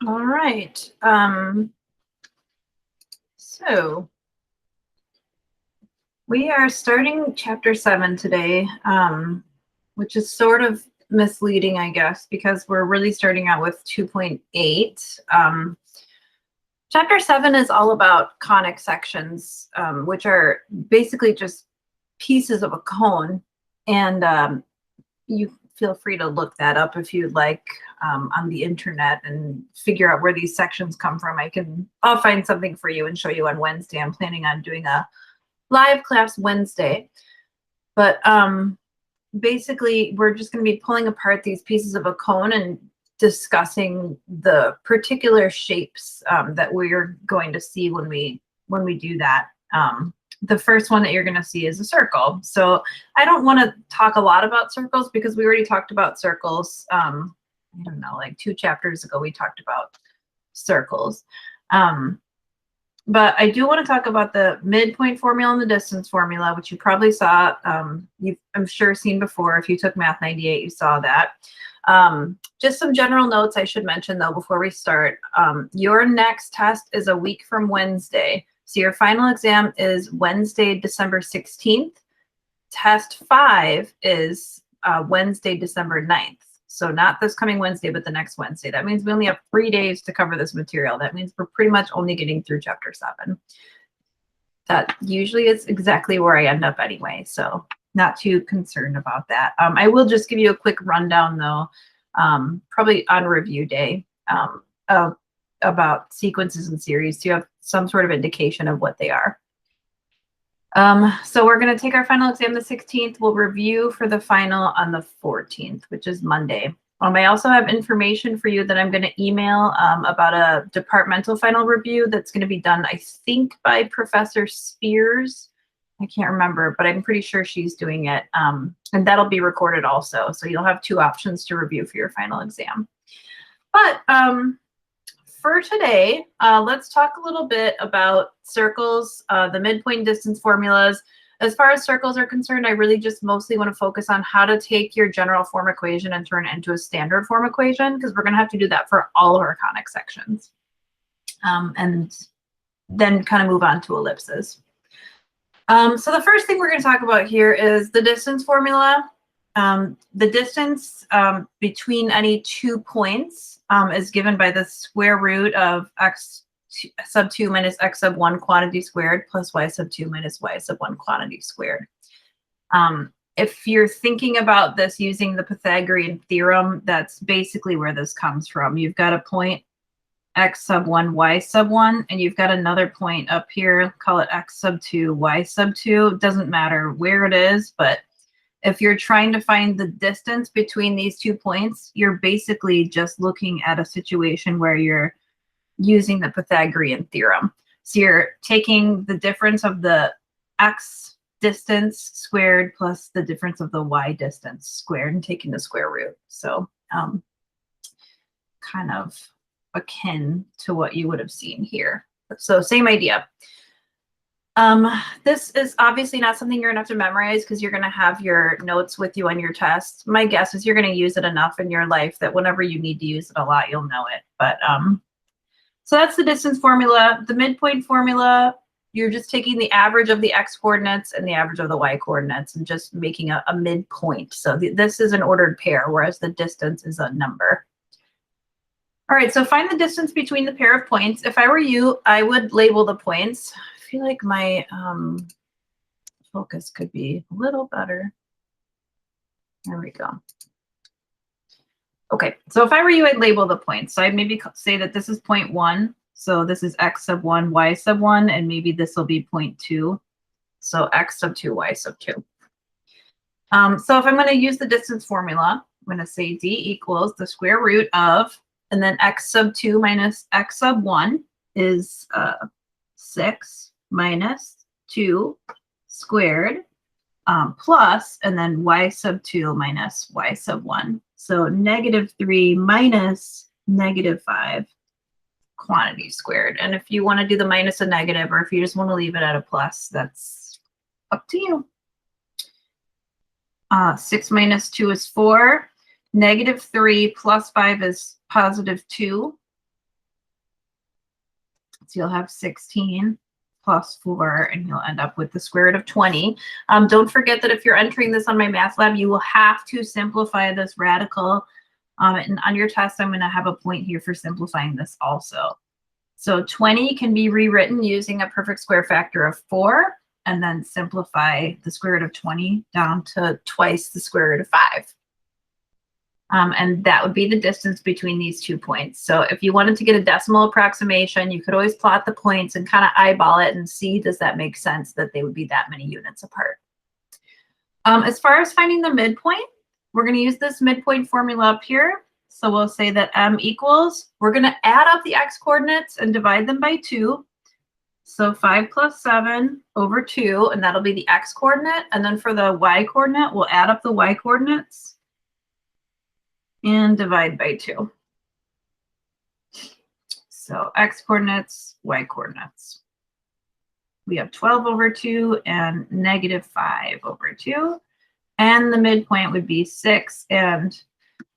All right. So we are starting chapter 7 today, which is sort of misleading, I guess, because we're really starting out with 2.8. Chapter 7 is all about conic sections, which are basically just pieces of a cone. And you feel free to look that up if you'd like on the internet and figure out where these sections come from. I'll find something for you and show you on Wednesday. I'm planning on doing a live class Wednesday. But basically, we're just going to be pulling apart these pieces of a cone and discussing the particular shapes that we're going to see when we do that. The first one that you're going to see is a circle. So I don't want to talk a lot about circles because we already talked about circles. I don't know, like 2 chapters ago, we talked about circles. But I do want to talk about the midpoint formula and the distance formula, which you probably saw. You've, I'm sure, seen before. If you took Math 98, you saw that. Just some general notes I should mention, though, before we start. Your next test is a week from Wednesday. So your final exam is Wednesday, December 16th. Test 5 is Wednesday, December 9th. So not this coming Wednesday, but the next Wednesday. That means we only have 3 days to cover this material. That means we're pretty much only getting through chapter 7. That usually is exactly where I end up anyway, so not too concerned about that. I will just give you a quick rundown, though, probably on review day, about sequences and series, so you have some sort of indication of what they are. So we're going to take our final exam the 16th. We'll review for the final on the 14th, which is Monday. I also have information for you that I'm going to email about a departmental final review that's going to be done, I think, by Professor Spears. I can't remember, but I'm pretty sure she's doing it. And that'll be recorded also. So you'll have 2 options to review for your final exam. But for today, let's talk a little bit about circles, the midpoint distance formulas. As far as circles are concerned, I really just mostly want to focus on how to take your general form equation and turn it into a standard form equation, because we're going to have to do that for all of our conic sections. And then kind of move on to ellipses. So the first thing we're going to talk about here is the distance formula. The distance between any 2 points is given by the square root of x sub 2 minus x sub 1 quantity squared plus y sub 2 minus y sub 1 quantity squared. If you're thinking about this using the Pythagorean theorem, that's basically where this comes from. You've got a point x sub 1, y sub 1, and you've got another point up here, call it x sub 2, y sub 2. It doesn't matter where it is, but if you're trying to find the distance between these 2 points, you're basically just looking at a situation where you're using the Pythagorean theorem. So you're taking the difference of the x distance squared plus the difference of the y distance squared and taking the square root. So kind of akin to what you would have seen here. So same idea. This is obviously not something you're gonna have to memorize because you're gonna have your notes with you on your test. My guess is you're gonna use it enough in your life that whenever you need to use it a lot, you'll know it. But so that's the distance formula. The midpoint formula, you're just taking the average of the x coordinates and the average of the y coordinates and just making a midpoint. So this is an ordered pair, whereas the distance is a number. All right, so find the distance between the pair of points. If I were you, I would label the points. I feel like my focus could be a little better. There we go. Okay, so if I were you, I'd label the points. So I'd maybe say that this is point 1. So this is x sub 1, y sub 1, and maybe this will be point 2. So x sub 2, y sub 2. So if I'm going to use the distance formula, I'm going to say d equals the square root of, and then x sub 2 minus x sub 1 is 6 minus 2 squared plus, and then y sub 2 minus y sub 1. So -3 minus -5 quantity squared. And if you want to do the minus a negative, or if you just want to leave it at a plus, that's up to you. 6 minus 2 is 4. -3 plus 5 is +2. So you'll have 16 plus 4, and you'll end up with the square root of 20. Don't forget that if you're entering this on MyMathLab, you will have to simplify this radical. And on your test, I'm going to have a point here for simplifying this also. So 20 can be rewritten using a perfect square factor of 4, and then simplify the square root of 20 down to twice the square root of 5. And that would be the distance between these 2 points. So if you wanted to get a decimal approximation, you could always plot the points and kind of eyeball it and see, does that make sense that they would be that many units apart? As far as finding the midpoint, we're going to use this midpoint formula up here. So we'll say that m equals, we're going to add up the x coordinates and divide them by 2. So 5 plus 7 over 2, and that'll be the x coordinate. And then for the y coordinate, we'll add up the y coordinates and divide by 2. So x coordinates, y coordinates. We have 12 over 2 and -5 over 2. And the midpoint would be 6. And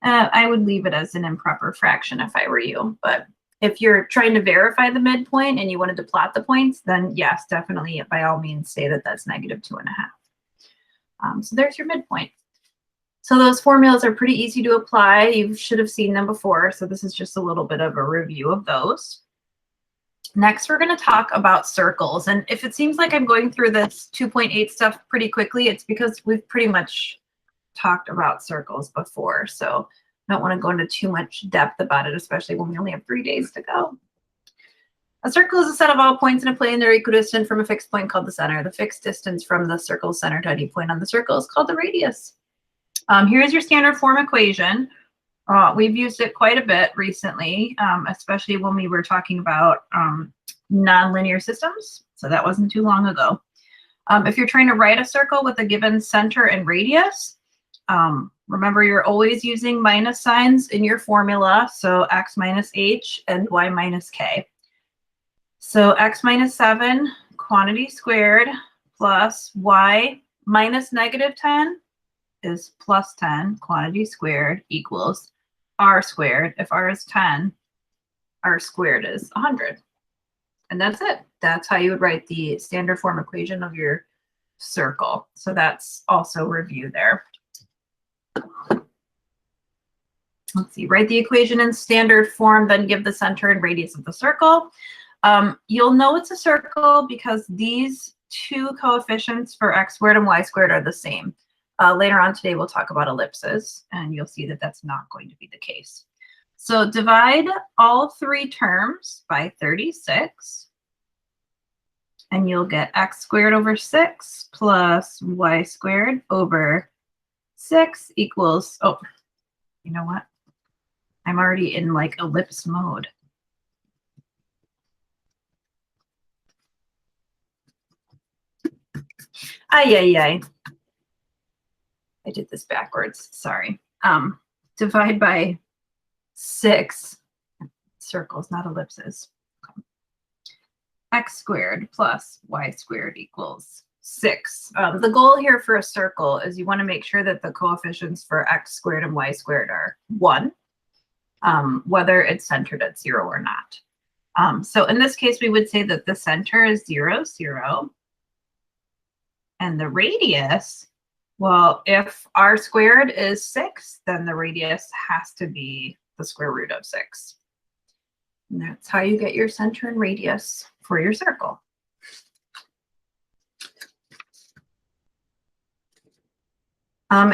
I would leave it as an improper fraction if I were you. But if you're trying to verify the midpoint and you wanted to plot the points, then yes, definitely, by all means, say that that's -2.5. So there's your midpoint. So those formulas are pretty easy to apply. You should have seen them before. So this is just a little bit of a review of those. Next, we're going to talk about circles. And if it seems like I'm going through this 2.8 stuff pretty quickly, it's because we've pretty much talked about circles before. So I don't want to go into too much depth about it, especially when we only have 3 days to go. A circle is a set of all points in a plane that are equidistant from a fixed point called the center. The fixed distance from the circle's center to any point on the circle is called the radius. Here's your standard form equation. We've used it quite a bit recently, especially when we were talking about nonlinear systems. So that wasn't too long ago. If you're trying to write a circle with a given center and radius, remember you're always using minus signs in your formula. So x minus h and y minus k. So x minus 7 quantity squared plus y minus -10 is plus 10 quantity squared equals r squared. If r is 10, r squared is 100. And that's it. That's how you would write the standard form equation of your circle. So that's also review there. Let's see, write the equation in standard form, then give the center and radius of the circle. You'll know it's a circle because these two coefficients for x squared and y squared are the same. Later on today, we'll talk about ellipses, and you'll see that that's not going to be the case. So divide all 3 terms by 36, and you'll get x squared over 6 plus y squared over 6 equals, oh, you know what? I'm already in like ellipse mode. Ay. I did this backwards, sorry. Divide by 6, circles, not ellipses. Okay. X squared plus y squared equals 6. The goal here for a circle is you want to make sure that the coefficients for x squared and y squared are 1, whether it's centered at 0 or not. So in this case, we would say that the center is 0, 0. And the radius, well, if r squared is 6, then the radius has to be the square root of 6. And that's how you get your center and radius for your circle.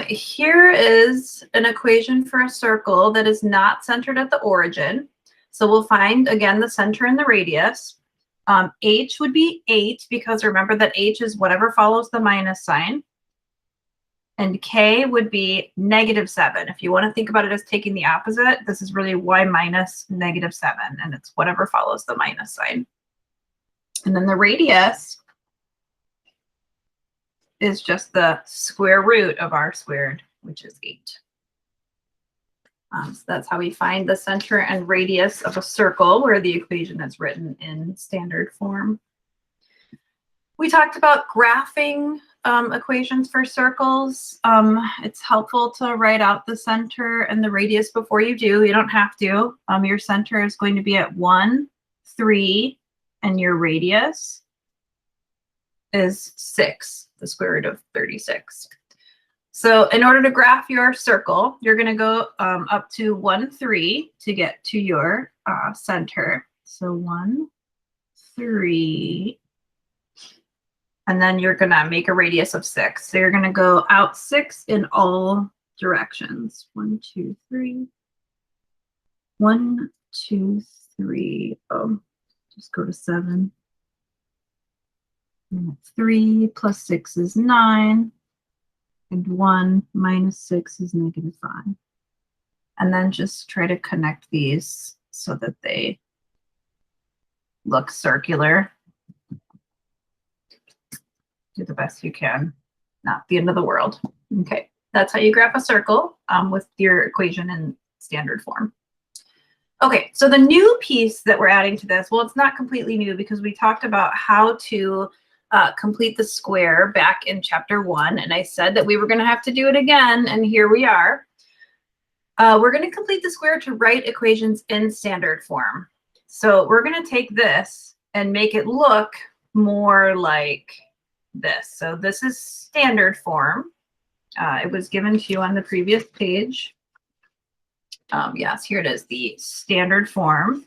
Here is an equation for a circle that is not centered at the origin. So we'll find, again, the center and the radius. H would be 8 because remember that H is whatever follows the minus sign. And K would be -7. If you want to think about it as taking the opposite, this is really y minus -7, and it's whatever follows the minus sign. And then the radius is just the square root of r squared, which is 8. So that's how we find the center and radius of a circle where the equation is written in standard form. We talked about graphing equations for circles. It's helpful to write out the center and the radius before you do. You don't have to. Your center is going to be at 1, 3, and your radius is 6, the square root of 36. So in order to graph your circle, you're going to go up to 1, 3 to get to your center. So 1, 3, and then you're going to make a radius of 6. So you're going to go out 6 in all directions. 1, 2, 3. 1, 2, 3. Oh, just go to 7. And 3 plus 6 is 9. And 1 minus 6 is -5. And then just try to connect these so that they look circular. Do the best you can. Not the end of the world. Okay, that's how you graph a circle with your equation in standard form. Okay, so the new piece that we're adding to this, well, it's not completely new because we talked about how to complete the square back in chapter 1, and I said that we were going to have to do it again, and here we are. We're going to complete the square to write equations in standard form. So we're going to take this and make it look more like this. So this is standard form. It was given to you on the previous page. Yes, here it is, the standard form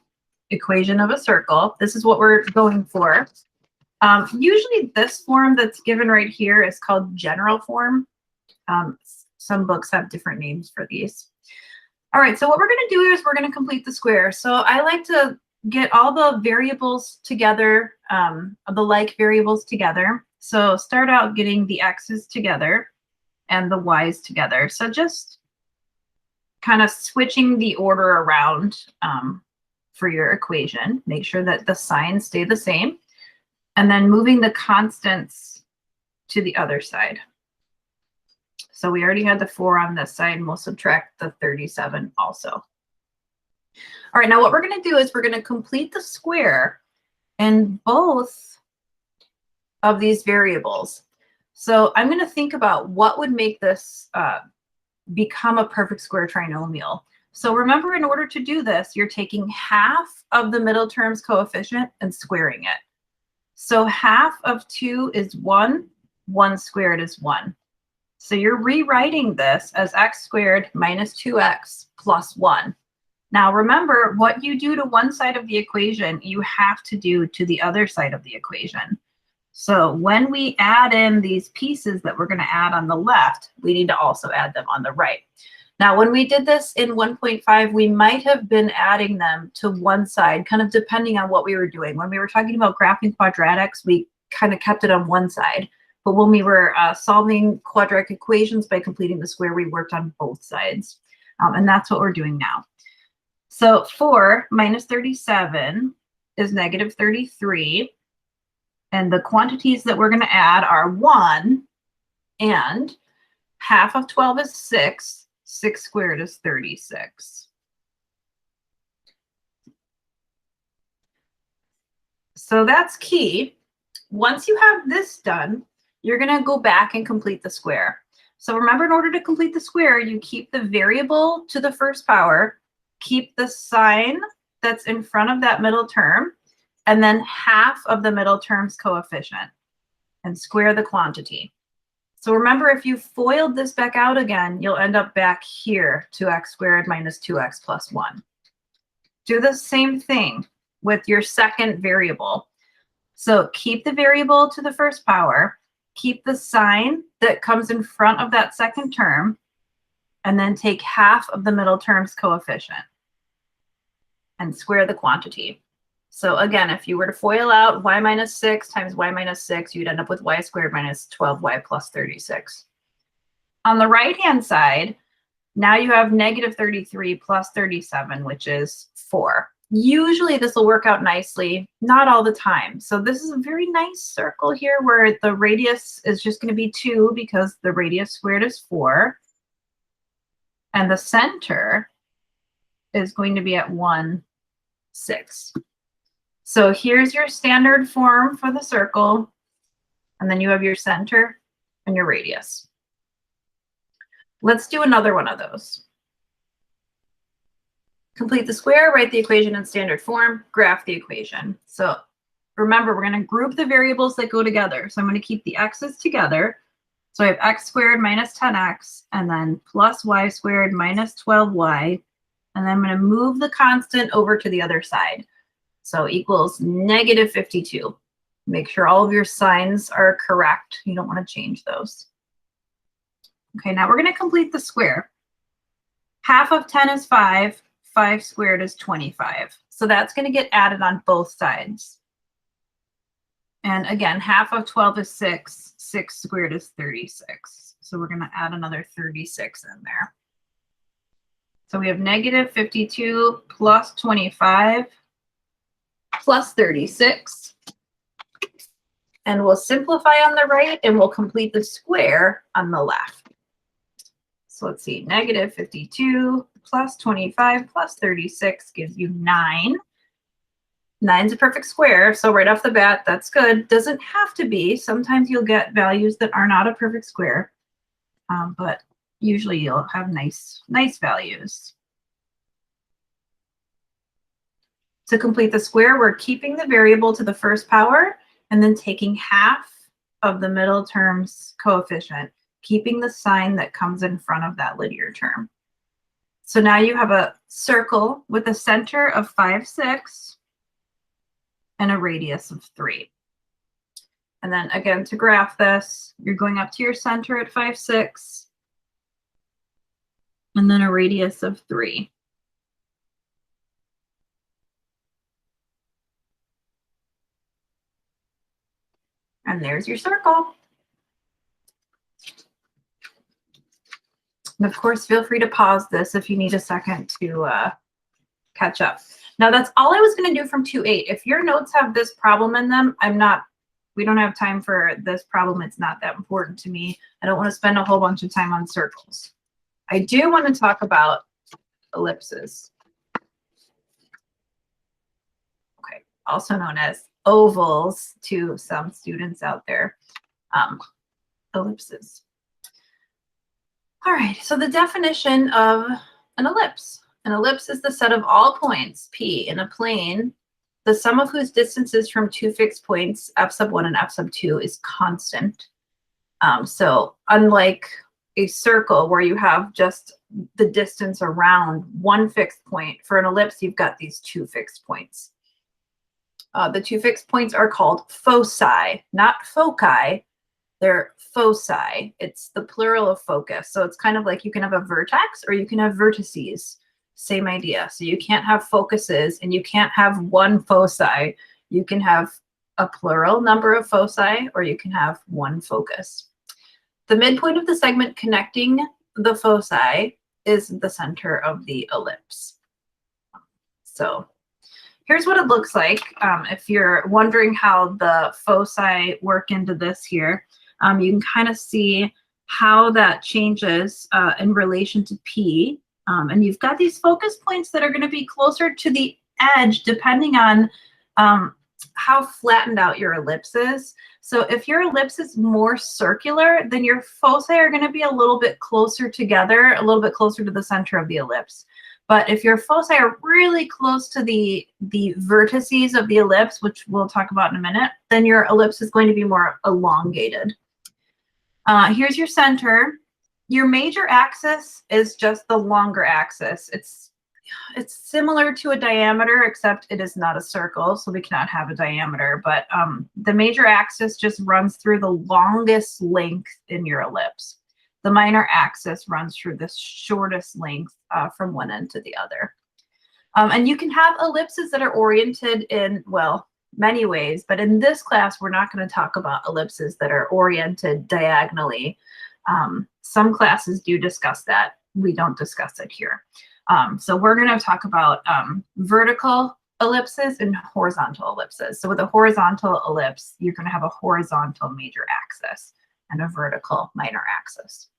equation of a circle. This is what we're going for. Usually this form that's given right here is called general form. Some books have different names for these. All right, so what we're going to do is we're going to complete the square. So I like to get all the variables together, the like variables together. So start out getting the x's together and the y's together. So just kind of switching the order around for your equation. Make sure that the signs stay the same. And then moving the constants to the other side. So we already had the 4 on this side, and we'll subtract the 37 also. All right, now what we're going to do is we're going to complete the square in both of these variables. So I'm going to think about what would make this become a perfect square trinomial. So remember, in order to do this, you're taking half of the middle term's coefficient and squaring it. So half of 2 is 1, 1 squared is 1. So you're rewriting this as x squared minus 2x plus 1. Now remember, what you do to one side of the equation, you have to do to the other side of the equation. So when we add in these pieces that we're going to add on the left, we need to also add them on the right. Now, when we did this in 1.5, we might have been adding them to one side, kind of depending on what we were doing. When we were talking about graphing quadratics, we kind of kept it on one side. But when we were solving quadratic equations by completing the square, we worked on both sides. And that's what we're doing now. So 4 minus 37 is negative 33. And the quantities that we're going to add are 1 and half of 12 is 6. 6 squared is 36. So that's key. Once you have this done, you're going to go back and complete the square. So remember, in order to complete the square, you keep the variable to the first power, keep the sign that's in front of that middle term, and then half of the middle term's coefficient, and square the quantity. So remember, if you FOILed this back out again, you'll end up back here to x squared minus 2x plus 1. Do the same thing with your second variable. So keep the variable to the first power, keep the sign that comes in front of that second term, and then take half of the middle term's coefficient and square the quantity. So again, if you were to FOIL out y minus 6 times y minus 6, you'd end up with y squared minus 12y plus 36. On the right-hand side, now you have negative 33 plus 37, which is 4. Usually this will work out nicely, not all the time. So this is a very nice circle here where the radius is just going to be 2 because the radius squared is 4. And the center is going to be at 1, 6. So here's your standard form for the circle, and then you have your center and your radius. Let's do another one of those. Complete the square, write the equation in standard form, graph the equation. So remember, we're going to group the variables that go together. So I'm going to keep the x's together. So I have x squared minus 10x, and then plus y squared minus 12y. And then I'm going to move the constant over to the other side. So equals negative 52. Make sure all of your signs are correct. You don't want to change those. Okay, now we're going to complete the square. Half of 10 is 5. 5 squared is 25. So that's going to get added on both sides. And again, half of 12 is 6. 6 squared is 36. So we're going to add another 36 in there. So we have negative 52 plus 25 plus 36. And we'll simplify on the right and we'll complete the square on the left. So let's see, negative 52 plus 25 plus 36 gives you 9. 9's a perfect square, so right off the bat, that's good. Doesn't have to be. Sometimes you'll get values that are not a perfect square, but usually you'll have nice values. To complete the square, we're keeping the variable to the first power and then taking half of the middle term's coefficient, keeping the sign that comes in front of that linear term. So now you have a circle with a center of 5, 6 and a radius of 3. And then again, to graph this, you're going up to your center at 5, 6 and then a radius of 3. And there's your circle. And of course, feel free to pause this if you need a second to catch up. Now that's all I was going to do from 2.8. If your notes have this problem in them, we don't have time for this problem. It's not that important to me. I don't want to spend a whole bunch of time on circles. I do want to talk about ellipses. Okay, also known as ovals to some students out there. Ellipses. All right, so the definition of an ellipse. An ellipse is the set of all points, P, in a plane, the sum of whose distances from two fixed points, f sub 1 and f sub 2, is constant. So unlike a circle where you have just the distance around one fixed point, for an ellipse, you've got these two fixed points. The two fixed points are called foci, not foci. They're foci. It's the plural of focus. So it's kind of like you can have a vertex or you can have vertices. Same idea. So you can't have focuses and you can't have one foci. You can have a plural number of foci or you can have one focus. The midpoint of the segment connecting the foci is the center of the ellipse. So here's what it looks like. If you're wondering how the foci work into this here, you can kind of see how that changes in relation to P. And you've got these focus points that are going to be closer to the edge depending on how flattened out your ellipse is. So if your ellipse is more circular, then your foci are going to be a little bit closer together, a little bit closer to the center of the ellipse. But if your foci are really close to the vertices of the ellipse, which we'll talk about in a minute, then your ellipse is going to be more elongated. Here's your center. Your major axis is just the longer axis. It's similar to a diameter, except it is not a circle, so we cannot have a diameter. But the major axis just runs through the longest length in your ellipse. The minor axis runs through the shortest length from one end to the other. And you can have ellipses that are oriented in, well, many ways, but in this class, we're not going to talk about ellipses that are oriented diagonally. Some classes do discuss that. We don't discuss it here. So we're going to talk about vertical ellipses and horizontal ellipses. So with a horizontal ellipse, you're going to have a horizontal major axis and a vertical minor axis.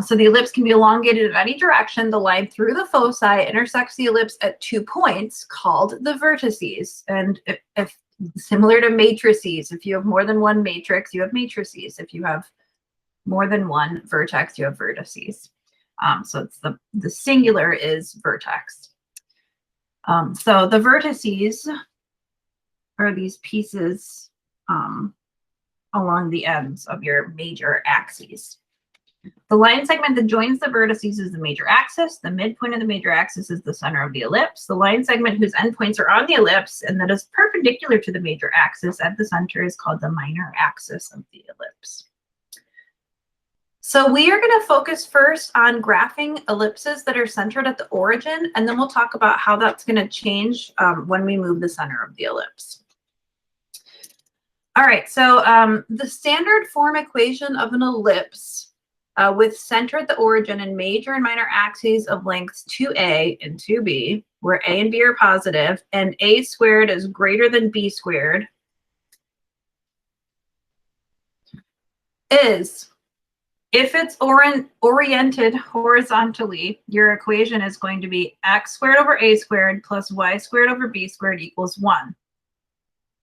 So the ellipse can be elongated in any direction. The line through the foci intersects the ellipse at 2 points called the vertices. And if similar to matrices, if you have more than one matrix, you have matrices. If you have more than one vertex, you have vertices. So it's the singular is vertex. So the vertices are these pieces along the ends of your major axes. The line segment that joins the vertices is the major axis. The midpoint of the major axis is the center of the ellipse. The line segment whose endpoints are on the ellipse and that is perpendicular to the major axis at the center is called the minor axis of the ellipse. So we are going to focus first on graphing ellipses that are centered at the origin, and then we'll talk about how that's going to change when we move the center of the ellipse. All right, so the standard form equation of an ellipse with center at the origin and major and minor axes of lengths 2a and 2b, where a and b are positive, and a squared is greater than b squared, is if it's oriented horizontally, your equation is going to be x squared over a squared plus y squared over b squared equals 1.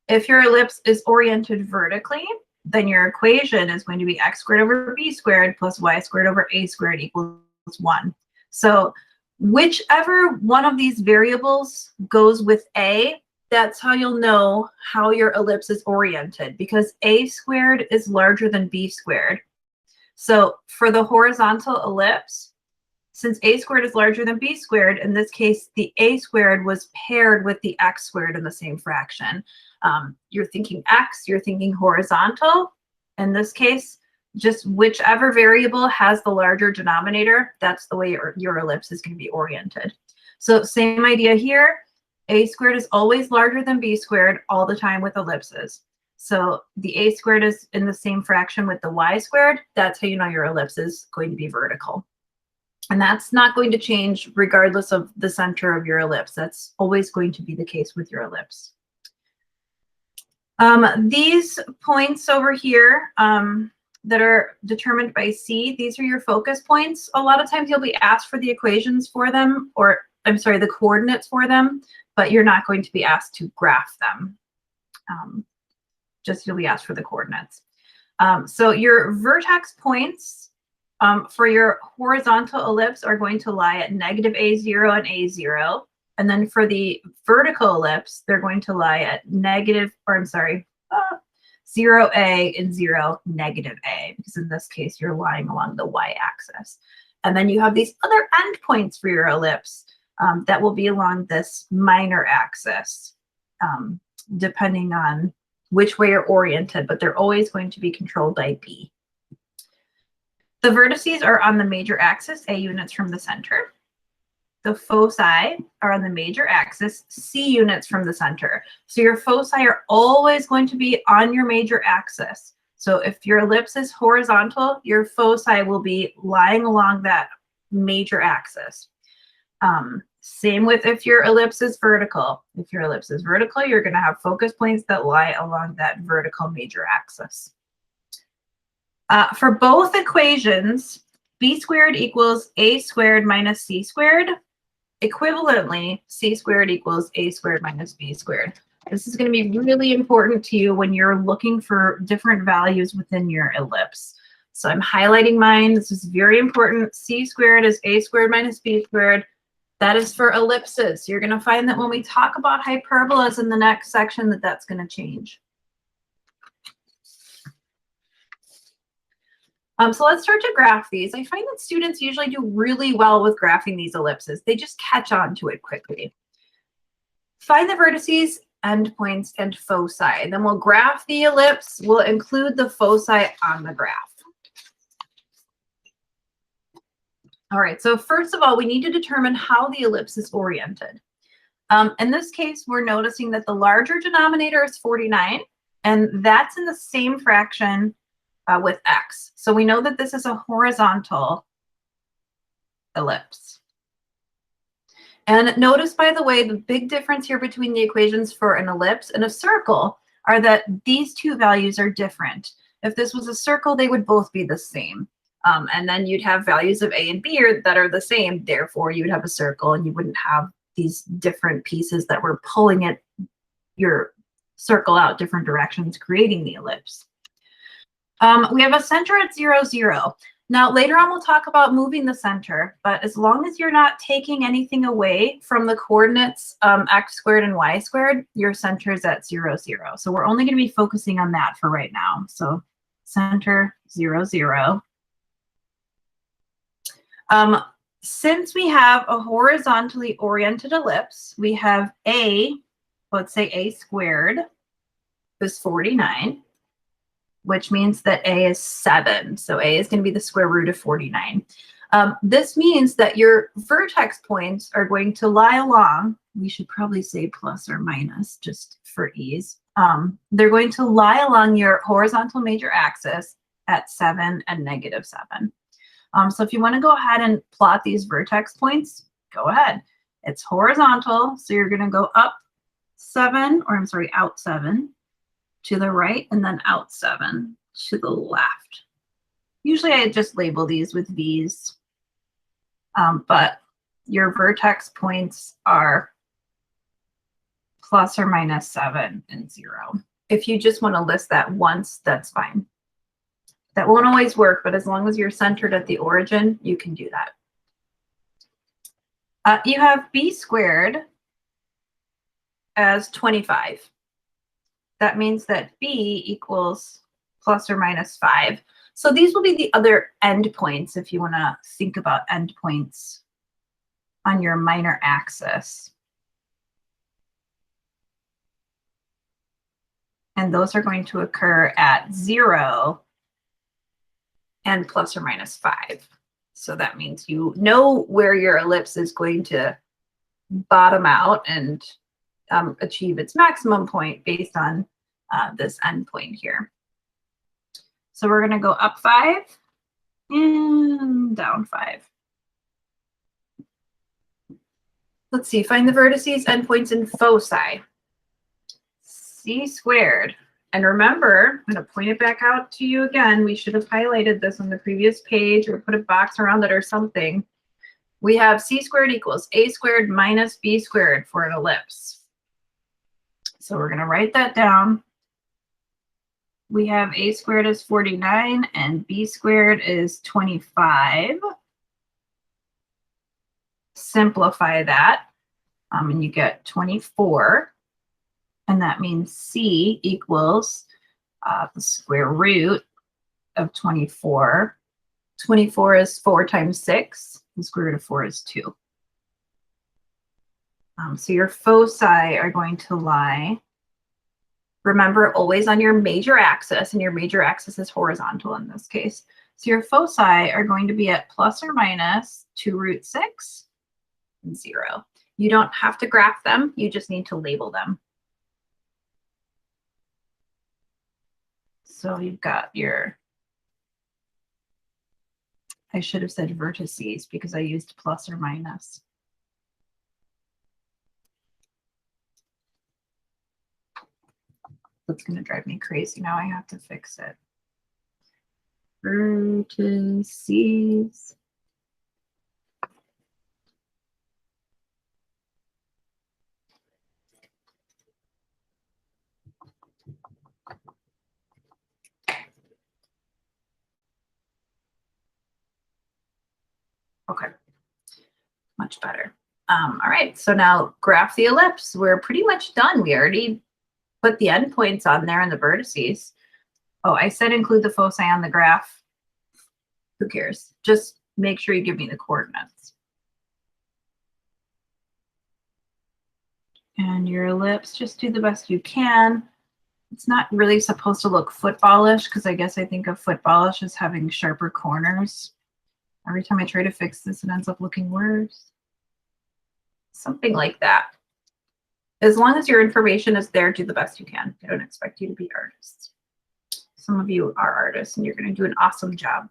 If your ellipse is oriented vertically, then your equation is going to be x squared over b squared plus y squared over a squared equals 1. So whichever one of these variables goes with a, that's how you'll know how your ellipse is oriented, because a squared is larger than b squared. So for the horizontal ellipse, since a squared is larger than b squared, in this case, the a squared was paired with the x squared in the same fraction. You're thinking x, you're thinking horizontal. In this case, just whichever variable has the larger denominator, that's the way your ellipse is going to be oriented. So same idea here. A squared is always larger than b squared all the time with ellipses. So the a squared is in the same fraction with the y squared. That's how you know your ellipse is going to be vertical. And that's not going to change regardless of the center of your ellipse. That's always going to be the case with your ellipse. These points over here that are determined by C, these are your focus points. A lot of times you'll be asked for the equations for them, or I'm sorry, the coordinates for them, but you're not going to be asked to graph them. Just you'll be asked for the coordinates. So your vertex points for your horizontal ellipse are going to lie at negative a0 and a0. And then for the vertical ellipse, they're going to lie at negative, or I'm sorry, 0a and 0, negative a, because in this case, you're lying along the y-axis. And then you have these other endpoints for your ellipse that will be along this minor axis, depending on which way you're oriented, but they're always going to be controlled by B. The vertices are on the major axis, A units from the center. The foci are on the major axis, C units from the center. So your foci are always going to be on your major axis. So if your ellipse is horizontal, your foci will be lying along that major axis. Same with if your ellipse is vertical. If your ellipse is vertical, you're going to have focus points that lie along that vertical major axis. For both equations, b squared equals a squared minus c squared. Equivalently, c squared equals a squared minus b squared. This is going to be really important to you when you're looking for different values within your ellipse. So I'm highlighting mine. This is very important. C squared is a squared minus b squared. That is for ellipses. You're going to find that when we talk about hyperbolas in the next section, that's going to change. So let's start to graph these. I find that students usually do really well with graphing these ellipses. They just catch on to it quickly. Find the vertices, endpoints, and foci. Then we'll graph the ellipse. We'll include the foci on the graph. All right, so first of all, we need to determine how the ellipse is oriented. In this case, we're noticing that the larger denominator is 49, and that's in the same fraction with x. So we know that this is a horizontal ellipse. And notice, by the way, the big difference here between the equations for an ellipse and a circle are that these two values are different. If this was a circle, they would both be the same. And then you'd have values of a and b that are the same. Therefore, you would have a circle, and you wouldn't have these different pieces that were pulling your circle out different directions, creating the ellipse. We have a center at 0, 0. Now, later on, we'll talk about moving the center, but as long as you're not taking anything away from the coordinates x squared and y squared, your center is at 0, 0. So we're only going to be focusing on that for right now. So center 0, 0. Since we have a horizontally oriented ellipse, we have a, let's say a squared is 49. Which means that a is 7. So a is going to be the square root of 49. This means that your vertex points are going to lie along. We should probably say plus or minus just for ease. They're going to lie along your horizontal major axis at 7 and negative 7. So if you want to go ahead and plot these vertex points, go ahead. It's horizontal, so you're going to go up 7, or I'm sorry, out 7. To the right, and then out 7 to the left. Usually I just label these with V's, but your vertex points are plus or minus 7 and 0. If you just want to list that once, that's fine. That won't always work, but as long as you're centered at the origin, you can do that. You have b squared as 25. That means that b equals plus or minus 5. So these will be the other endpoints if you want to think about endpoints on your minor axis. And those are going to occur at 0 and plus or minus 5. So that means you know where your ellipse is going to bottom out and achieve its maximum point based on this endpoint here. So we're going to go up 5 and down 5. Let's see, find the vertices, endpoints, and foci. C squared. And remember, I'm going to point it back out to you again. We should have highlighted this on the previous page or put a box around it or something. We have c squared equals a squared minus b squared for an ellipse. So we're going to write that down. We have a squared is 49 and b squared is 25. Simplify that, and you get 24. And that means c equals the square root of 24. 24 is 4 times 6. The square root of 4 is 2. So your foci are going to lie, remember, always on your major axis, and your major axis is horizontal in this case. So your foci are going to be at plus or minus 2 root 6 and 0. You don't have to graph them, you just need to label them. So you've got your, I should have said vertices because I used plus or minus. That's going to drive me crazy. Now I have to fix it. Vertices. Okay, much better. All right, so now graph the ellipse. We're pretty much done. We already put the endpoints on there and the vertices. Oh, I said include the foci on the graph. Who cares? Just make sure you give me the coordinates. And your ellipse, just do the best you can. It's not really supposed to look footballish because I guess I think of footballish as having sharper corners. Every time I try to fix this, it ends up looking worse. Something like that. As long as your information is there, do the best you can. I don't expect you to be artists. Some of you are artists and you're going to do an awesome job.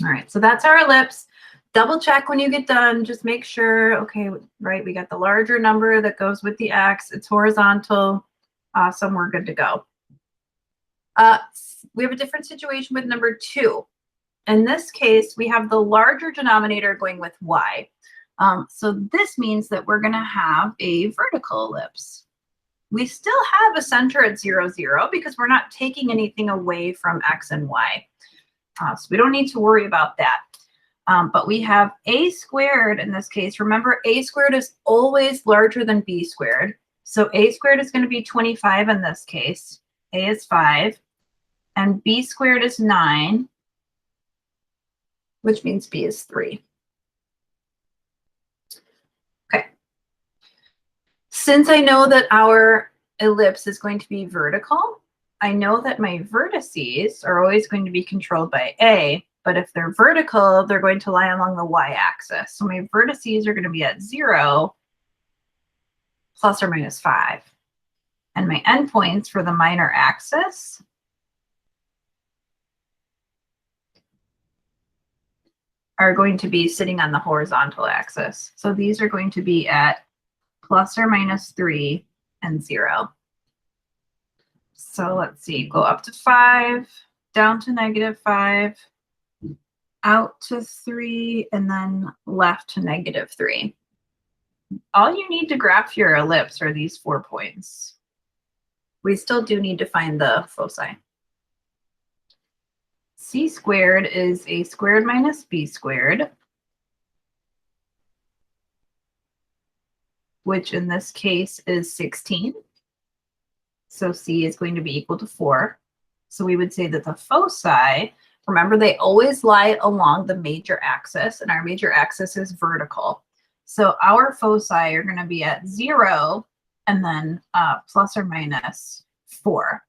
All right, so that's our ellipse. Double check when you get done. Just make sure, okay, right, we got the larger number that goes with the x. It's horizontal. Awesome, we're good to go. We have a different situation with number 2. In this case, we have the larger denominator going with y. So this means that we're going to have a vertical ellipse. We still have a center at 0, 0 because we're not taking anything away from x and y. So we don't need to worry about that. But we have a squared in this case. Remember, a squared is always larger than b squared. So a squared is going to be 25 in this case. A is 5. And b squared is 9, which means b is 3. Okay. Since I know that our ellipse is going to be vertical, I know that my vertices are always going to be controlled by A, but if they're vertical, they're going to lie along the y-axis. So my vertices are going to be at 0 plus or minus 5. And my endpoints for the minor axis are going to be sitting on the horizontal axis. So these are going to be at plus or minus 3 and 0. So let's see, go up to 5, down to negative 5, out to 3, and then left to negative 3. All you need to graph your ellipse are these 4 points. We still do need to find the foci. C squared is a squared minus b squared, which in this case is 16. So C is going to be equal to 4. So we would say that the foci, remember, they always lie along the major axis, and our major axis is vertical. So our foci are going to be at 0 and then plus or minus 4.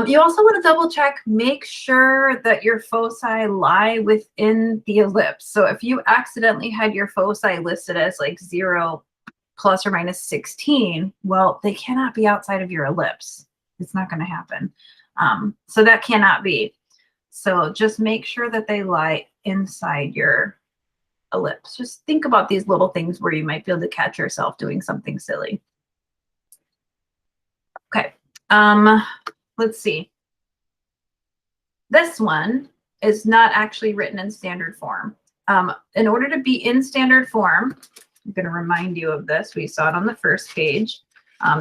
You also want to double check, make sure that your foci lie within the ellipse. So if you accidentally had your foci listed as like 0 plus or minus 16, well, they cannot be outside of your ellipse. It's not going to happen. So that cannot be. So just make sure that they lie inside your ellipse. Just think about these little things where you might be able to catch yourself doing something silly. Okay, let's see. This one is not actually written in standard form. In order to be in standard form, I'm going to remind you of this. We saw it on the first page.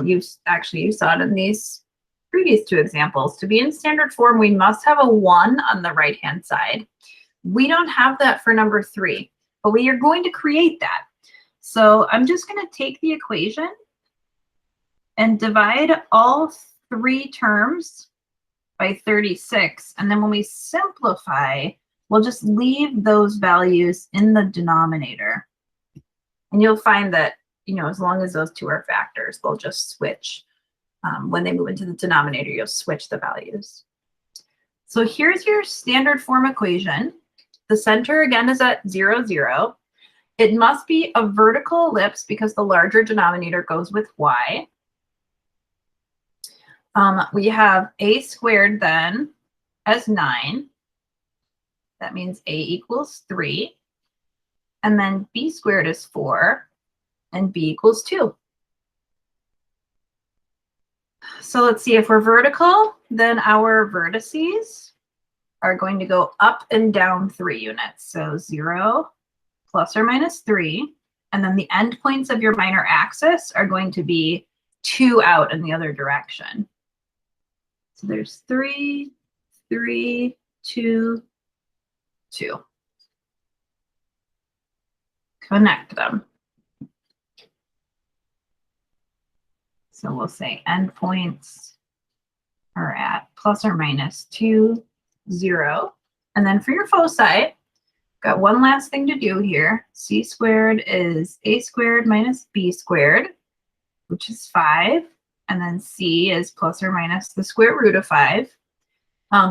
You saw it in these previous 2 examples. To be in standard form, we must have a 1 on the right-hand side. We don't have that for number 3, but we are going to create that. So I'm just going to take the equation and divide all 3 terms by 36. And then when we simplify, we'll just leave those values in the denominator. And you'll find that, as long as those 2 are factors, they'll just switch. When they move into the denominator, you'll switch the values. So here's your standard form equation. The center, again, is at 0, 0. It must be a vertical ellipse because the larger denominator goes with y. We have a squared then as 9. That means a equals 3. And then b squared is 4, and b equals 2. So let's see, if we're vertical, then our vertices are going to go up and down 3 units. So 0 plus or minus 3. And then the endpoints of your minor axis are going to be 2 out in the other direction. So there's 3, 3, 2, 2. Connect them. So we'll say endpoints are at plus or minus 2, 0. And then for your foci, got one last thing to do here. C squared is a squared minus b squared, which is 5. And then C is plus or minus the square root of 5.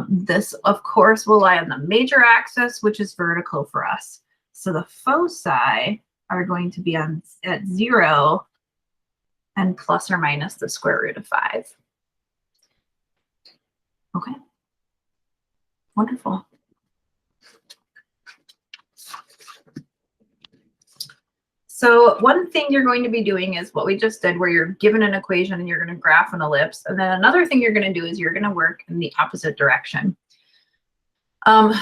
This, of course, will lie on the major axis, which is vertical for us. So the foci are going to be at 0 and plus or minus the square root of 5. Okay, wonderful. So one thing you're going to be doing is what we just did, where you're given an equation and you're going to graph an ellipse. And then another thing you're going to do is you're going to work in the opposite direction.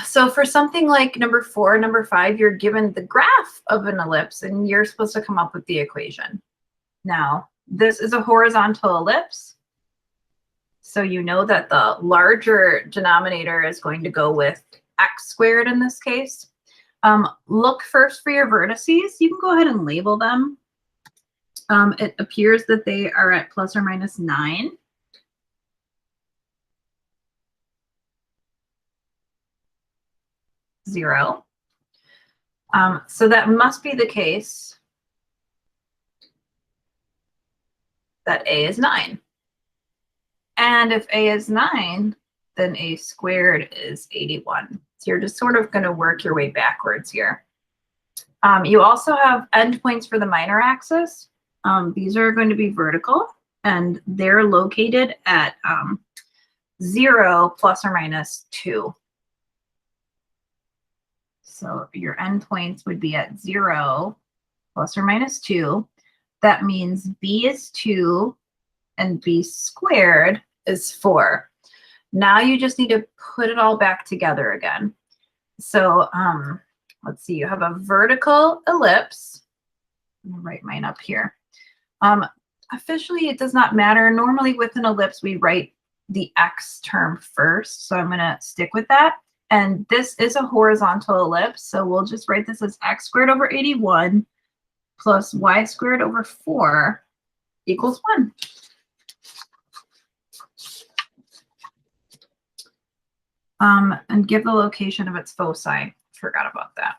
So for something like number 4, number 5, you're given the graph of an ellipse and you're supposed to come up with the equation. Now, this is a horizontal ellipse. So you know that the larger denominator is going to go with x squared in this case. Look first for your vertices. You can go ahead and label them. It appears that they are at plus or minus 9. Zero. So that must be the case that a is 9. And if a is 9, then a squared is 81. So you're just sort of going to work your way backwards here. You also have endpoints for the minor axis. These are going to be vertical, and they're located at 0 plus or minus 2. So your endpoints would be at 0 plus or minus 2. That means b is 2 and b squared is 4. Now you just need to put it all back together again. So let's see, you have a vertical ellipse. I'm gonna write mine up here. Officially, it does not matter. Normally with an ellipse, we write the x term first. So I'm gonna stick with that. And this is a horizontal ellipse. So we'll just write this as x squared over 81 plus y squared over 4 equals 1. And give the location of its foci. Forgot about that.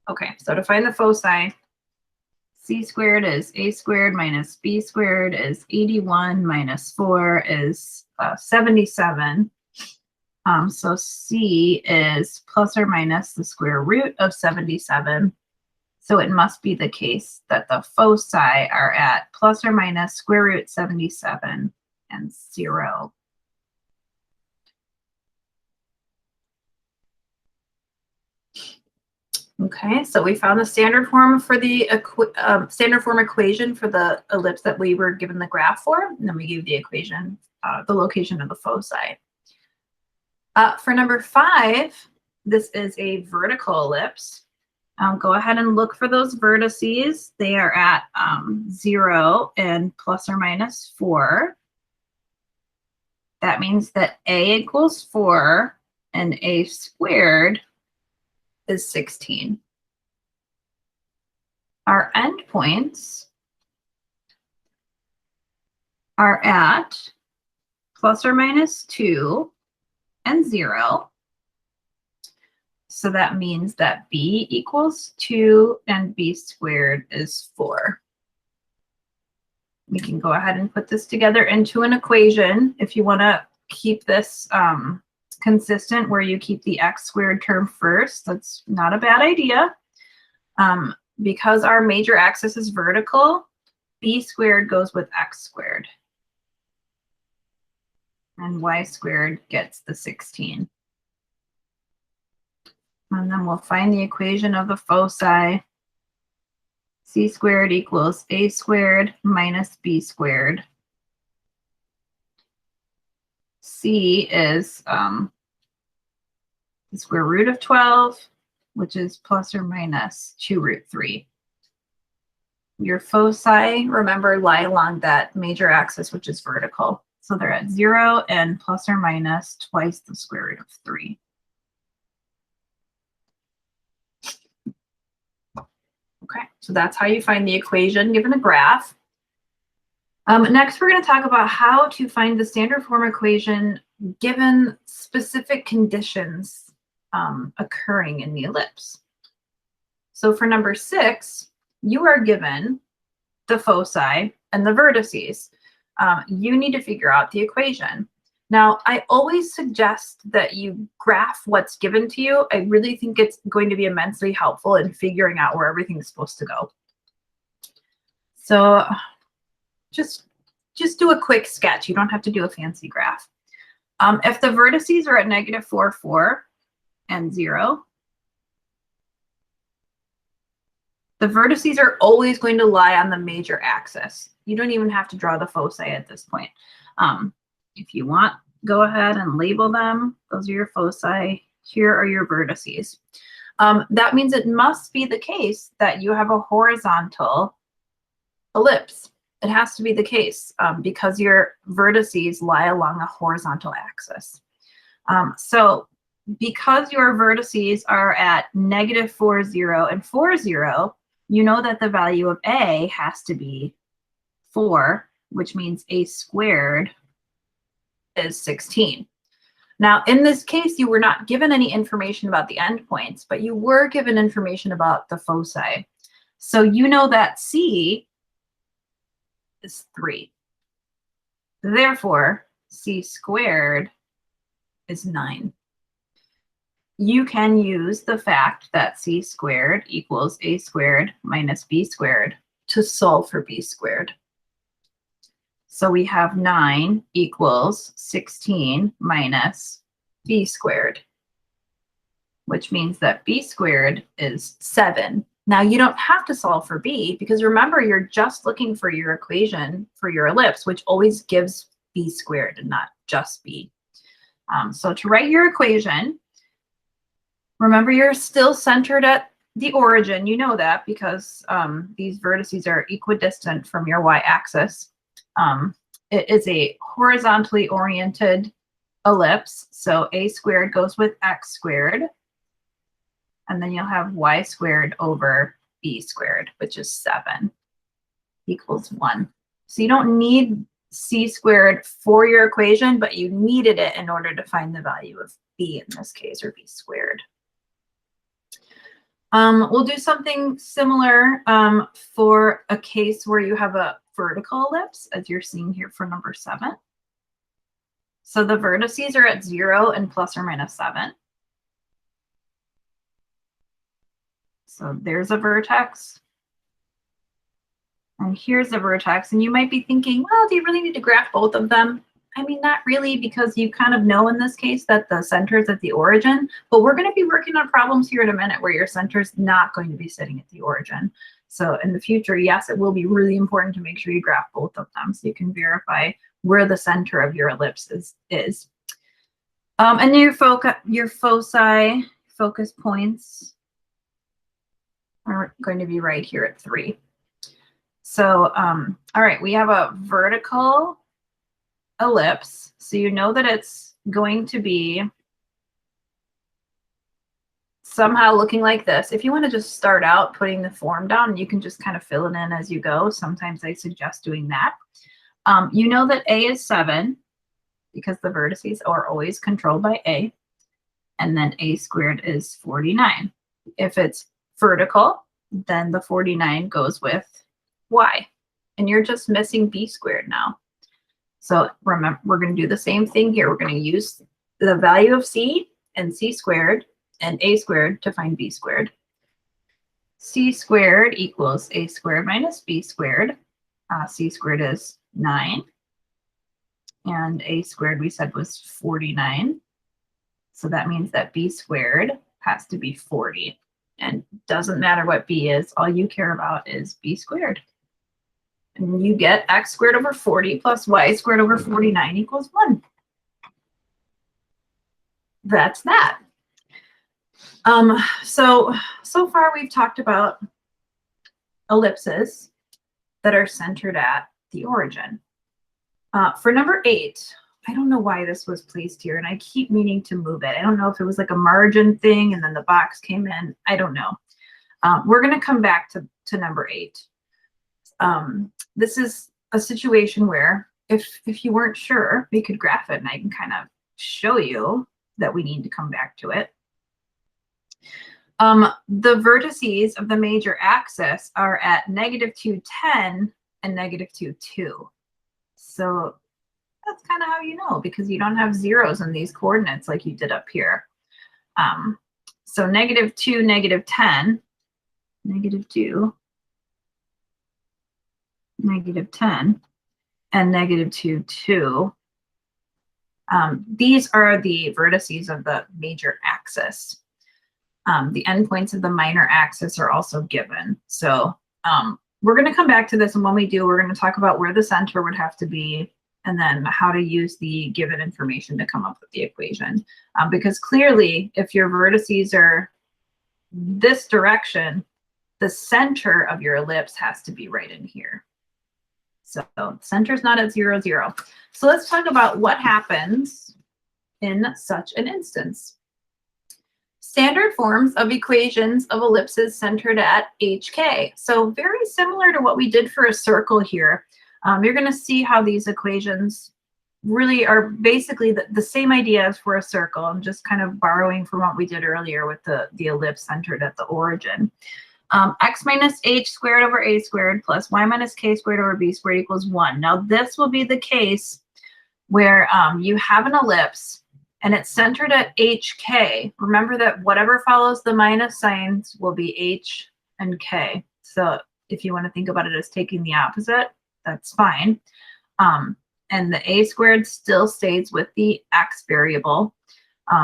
Okay, so to find the foci, c squared is a squared minus b squared is 81 minus 4 is 77. So c is plus or minus the square root of 77. So it must be the case that the foci are at plus or minus square root 77 and 0. Okay, so we found the standard form for the standard form equation for the ellipse that we were given the graph for, and then we gave the equation, the location of the foci. For number 5, this is a vertical ellipse. Go ahead and look for those vertices. They are at 0 and plus or minus 4. That means that a equals 4 and a squared is 16. Our endpoints are at plus or minus 2 and 0. So that means that b equals 2 and b squared is 4. We can go ahead and put this together into an equation if you want to keep this consistent where you keep the x squared term first. That's not a bad idea. Because our major axis is vertical, b squared goes with x squared. And y squared gets the 16. And then we'll find the equation of the foci. C squared equals a squared minus b squared. C is the square root of 12, which is plus or minus 2 root 3. Your foci, remember, lie along that major axis, which is vertical. So they're at 0 and plus or minus twice the square root of 3. Okay, so that's how you find the equation given a graph. Next, we're going to talk about how to find the standard form equation given specific conditions occurring in the ellipse. So for number 6, you are given the foci and the vertices. You need to figure out the equation. Now, I always suggest that you graph what's given to you. I really think it's going to be immensely helpful in figuring out where everything's supposed to go. So just do a quick sketch. You don't have to do a fancy graph. If the vertices are at -4, 4, and 0, the vertices are always going to lie on the major axis. You don't even have to draw the foci at this point. If you want, go ahead and label them. Those are your foci. Here are your vertices. That means it must be the case that you have a horizontal ellipse. It has to be the case because your vertices lie along a horizontal axis. So because your vertices are at -4, 0, and 4, 0, you know that the value of a has to be 4, which means a squared is 16. Now, in this case, you were not given any information about the endpoints, but you were given information about the foci. So you know that C is 3. Therefore, C squared is 9. You can use the fact that C squared equals A squared minus B squared to solve for B squared. So we have 9 equals 16 minus B squared, which means that B squared is 7. Now you don't have to solve for B because remember, you're just looking for your equation for your ellipse, which always gives B squared and not just B. So to write your equation, remember you're still centered at the origin. You know that because these vertices are equidistant from your y-axis. It is a horizontally oriented ellipse. So a squared goes with x squared. And then you'll have y squared over b squared, which is 7 equals 1. So you don't need c squared for your equation, but you needed it in order to find the value of b in this case, or b squared. We'll do something similar for a case where you have a vertical ellipse, as you're seeing here for number 7. So the vertices are at 0 and plus or minus 7. So there's a vertex. And here's a vertex. And you might be thinking, well, do you really need to graph both of them? I mean, not really, because you kind of know in this case that the center is at the origin. But we're going to be working on problems here in a minute where your center is not going to be sitting at the origin. So in the future, yes, it will be really important to make sure you graph both of them so you can verify where the center of your ellipse is. And your foci, focus points, are going to be right here at 3. So, all right, we have a vertical ellipse. So you know that it's going to be somehow looking like this. If you want to just start out putting the form down, you can just kind of fill it in as you go. Sometimes I suggest doing that. You know that A is 7 because the vertices are always controlled by A. And then A squared is 49. If it's vertical, then the 49 goes with y. And you're just missing b squared now. So remember, we're going to do the same thing here. We're going to use the value of c and c squared and a squared to find b squared. C squared equals a squared minus b squared. C squared is 9. And a squared we said was 49. So that means that b squared has to be 40. And doesn't matter what b is, all you care about is b squared. And you get x squared over 40 plus y squared over 49 equals 1. That's that. So far we've talked about ellipses that are centered at the origin. For number 8, I don't know why this was placed here, and I keep meaning to move it. I don't know if it was like a margin thing and then the box came in. I don't know. We're going to come back to number 8. This is a situation where if you weren't sure, we could graph it, and I can kind of show you that we need to come back to it. The vertices of the major axis are at -2, 10 and -2, 2. So that's kind of how you know, because you don't have zeros in these coordinates like you did up here. So -2, -10, -2, -10, and -2, 2. These are the vertices of the major axis. The endpoints of the minor axis are also given. So we're going to come back to this, and when we do, we're going to talk about where the center would have to be, and then how to use the given information to come up with the equation. Because clearly, if your vertices are this direction, the center of your ellipse has to be right in here. So center's not at 0, 0. So let's talk about what happens in such an instance. Standard forms of equations of ellipses centered at HK. So very similar to what we did for a circle here. You're going to see how these equations really are basically the same idea as for a circle. I'm just kind of borrowing from what we did earlier with the ellipse centered at the origin. X minus h squared over a squared plus y minus k squared over b squared equals 1. Now this will be the case where you have an ellipse and it's centered at HK. Remember that whatever follows the minus signs will be H and K. So if you want to think about it as taking the opposite, that's fine. And the a squared still stays with the x variable.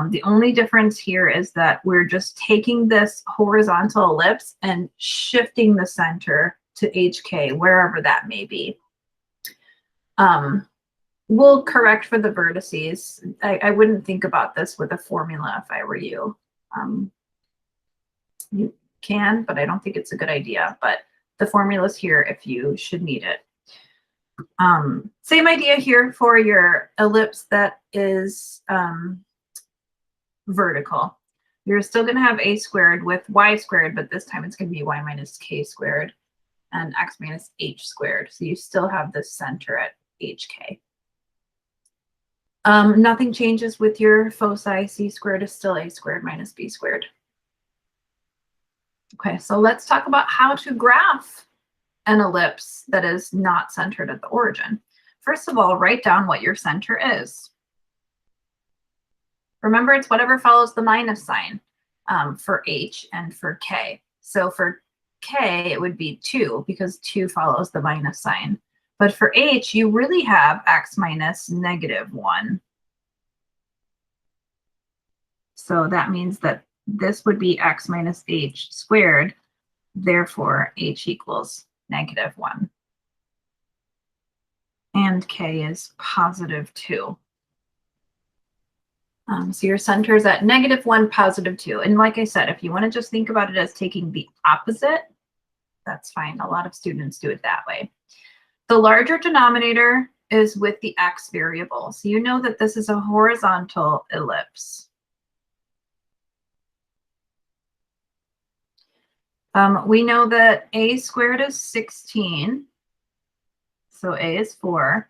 The only difference here is that we're just taking this horizontal ellipse and shifting the center to HK, wherever that may be. We'll correct for the vertices. I wouldn't think about this with a formula if I were you. You can, but I don't think it's a good idea. But the formula's here if you should need it. Same idea here for your ellipse that is vertical. You're still going to have a squared with y squared, but this time it's going to be y minus k squared and x minus h squared. So you still have the center at HK. Nothing changes with your foci. C squared is still a squared minus b squared. Okay, so let's talk about how to graph an ellipse that is not centered at the origin. First of all, write down what your center is. Remember, it's whatever follows the minus sign for h and for k. So for k, it would be 2 because 2 follows the minus sign. But for h, you really have x minus -1. So that means that this would be x minus h squared. Therefore, h equals -1. And k is +2. So your center is at -1, +2. And like I said, if you want to just think about it as taking the opposite, that's fine. A lot of students do it that way. The larger denominator is with the x variable. So you know that this is a horizontal ellipse. We know that a squared is 16. So a is 4.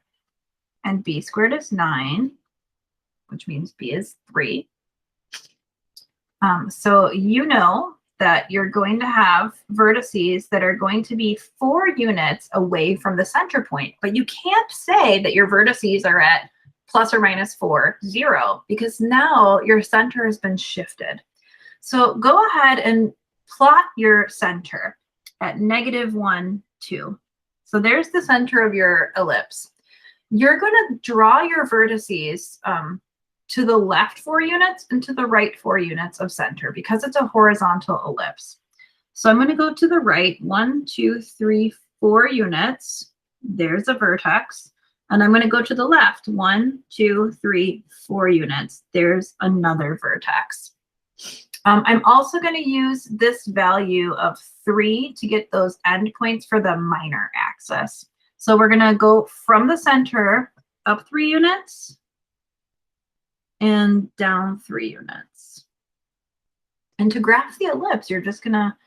And b squared is 9, which means b is 3. So you know that you're going to have vertices that are going to be 4 units away from the center point. But you can't say that your vertices are at ±4, 0, because now your center has been shifted. So go ahead and plot your center at -1, 2. So there's the center of your ellipse. You're going to draw your vertices to the left 4 units and to the right 4 units of center because it's a horizontal ellipse. So I'm going to go to the right 1, 2, 3, 4 units. There's a vertex. And I'm going to go to the left 1, 2, 3, 4 units. There's another vertex. I'm also going to use this value of 3 to get those endpoints for the minor axis. So we're going to go from the center up 3 units and down 3 units. And to graph the ellipse, you're just going to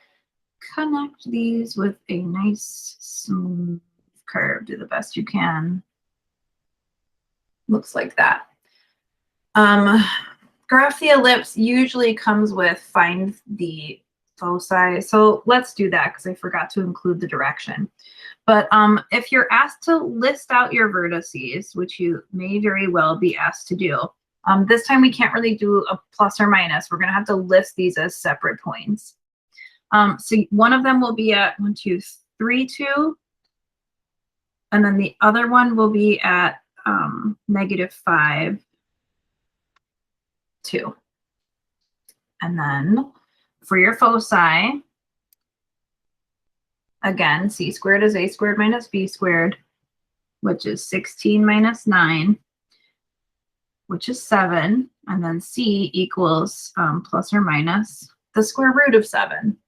connect these with a nice smooth curve. Do the best you can. Looks like that. Graph the ellipse usually comes with find the foci. So let's do that because I forgot to include the direction. But if you're asked to list out your vertices, which you may very well be asked to do, this time we can't really do a plus or minus. We're going to have to list these as separate points. So one of them will be at 1, 2, 3, 2. And then the other one will be at -5, 2. And then for your foci, again, c squared is a squared minus b squared, which is 16 minus 9, which is 7. And then c equals plus or minus the square root of 7.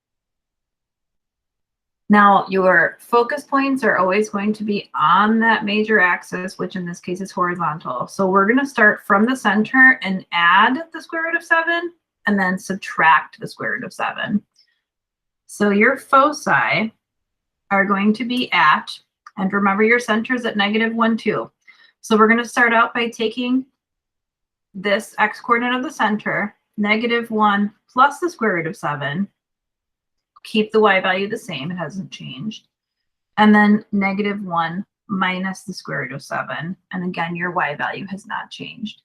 Now, your focus points are always going to be on that major axis, which in this case is horizontal. So we're going to start from the center and add the square root of 7 and then subtract the square root of 7. So your foci are going to be at, and remember your center is at -1, 2. So we're going to start out by taking this x coordinate of the center, -1 plus the square root of 7. Keep the y value the same, it hasn't changed. And then -1 minus the square root of 7. And again, your y value has not changed.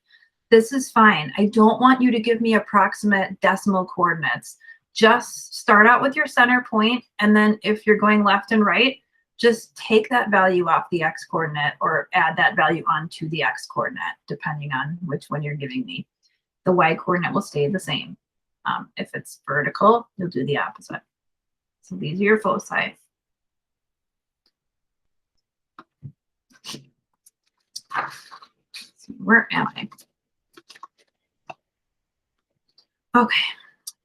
This is fine. I don't want you to give me approximate decimal coordinates. Just start out with your center point, and then if you're going left and right, just take that value off the x coordinate or add that value onto the x coordinate, depending on which one you're giving me. The y coordinate will stay the same. If it's vertical, you'll do the opposite. So these are your foci. Where am I? Okay.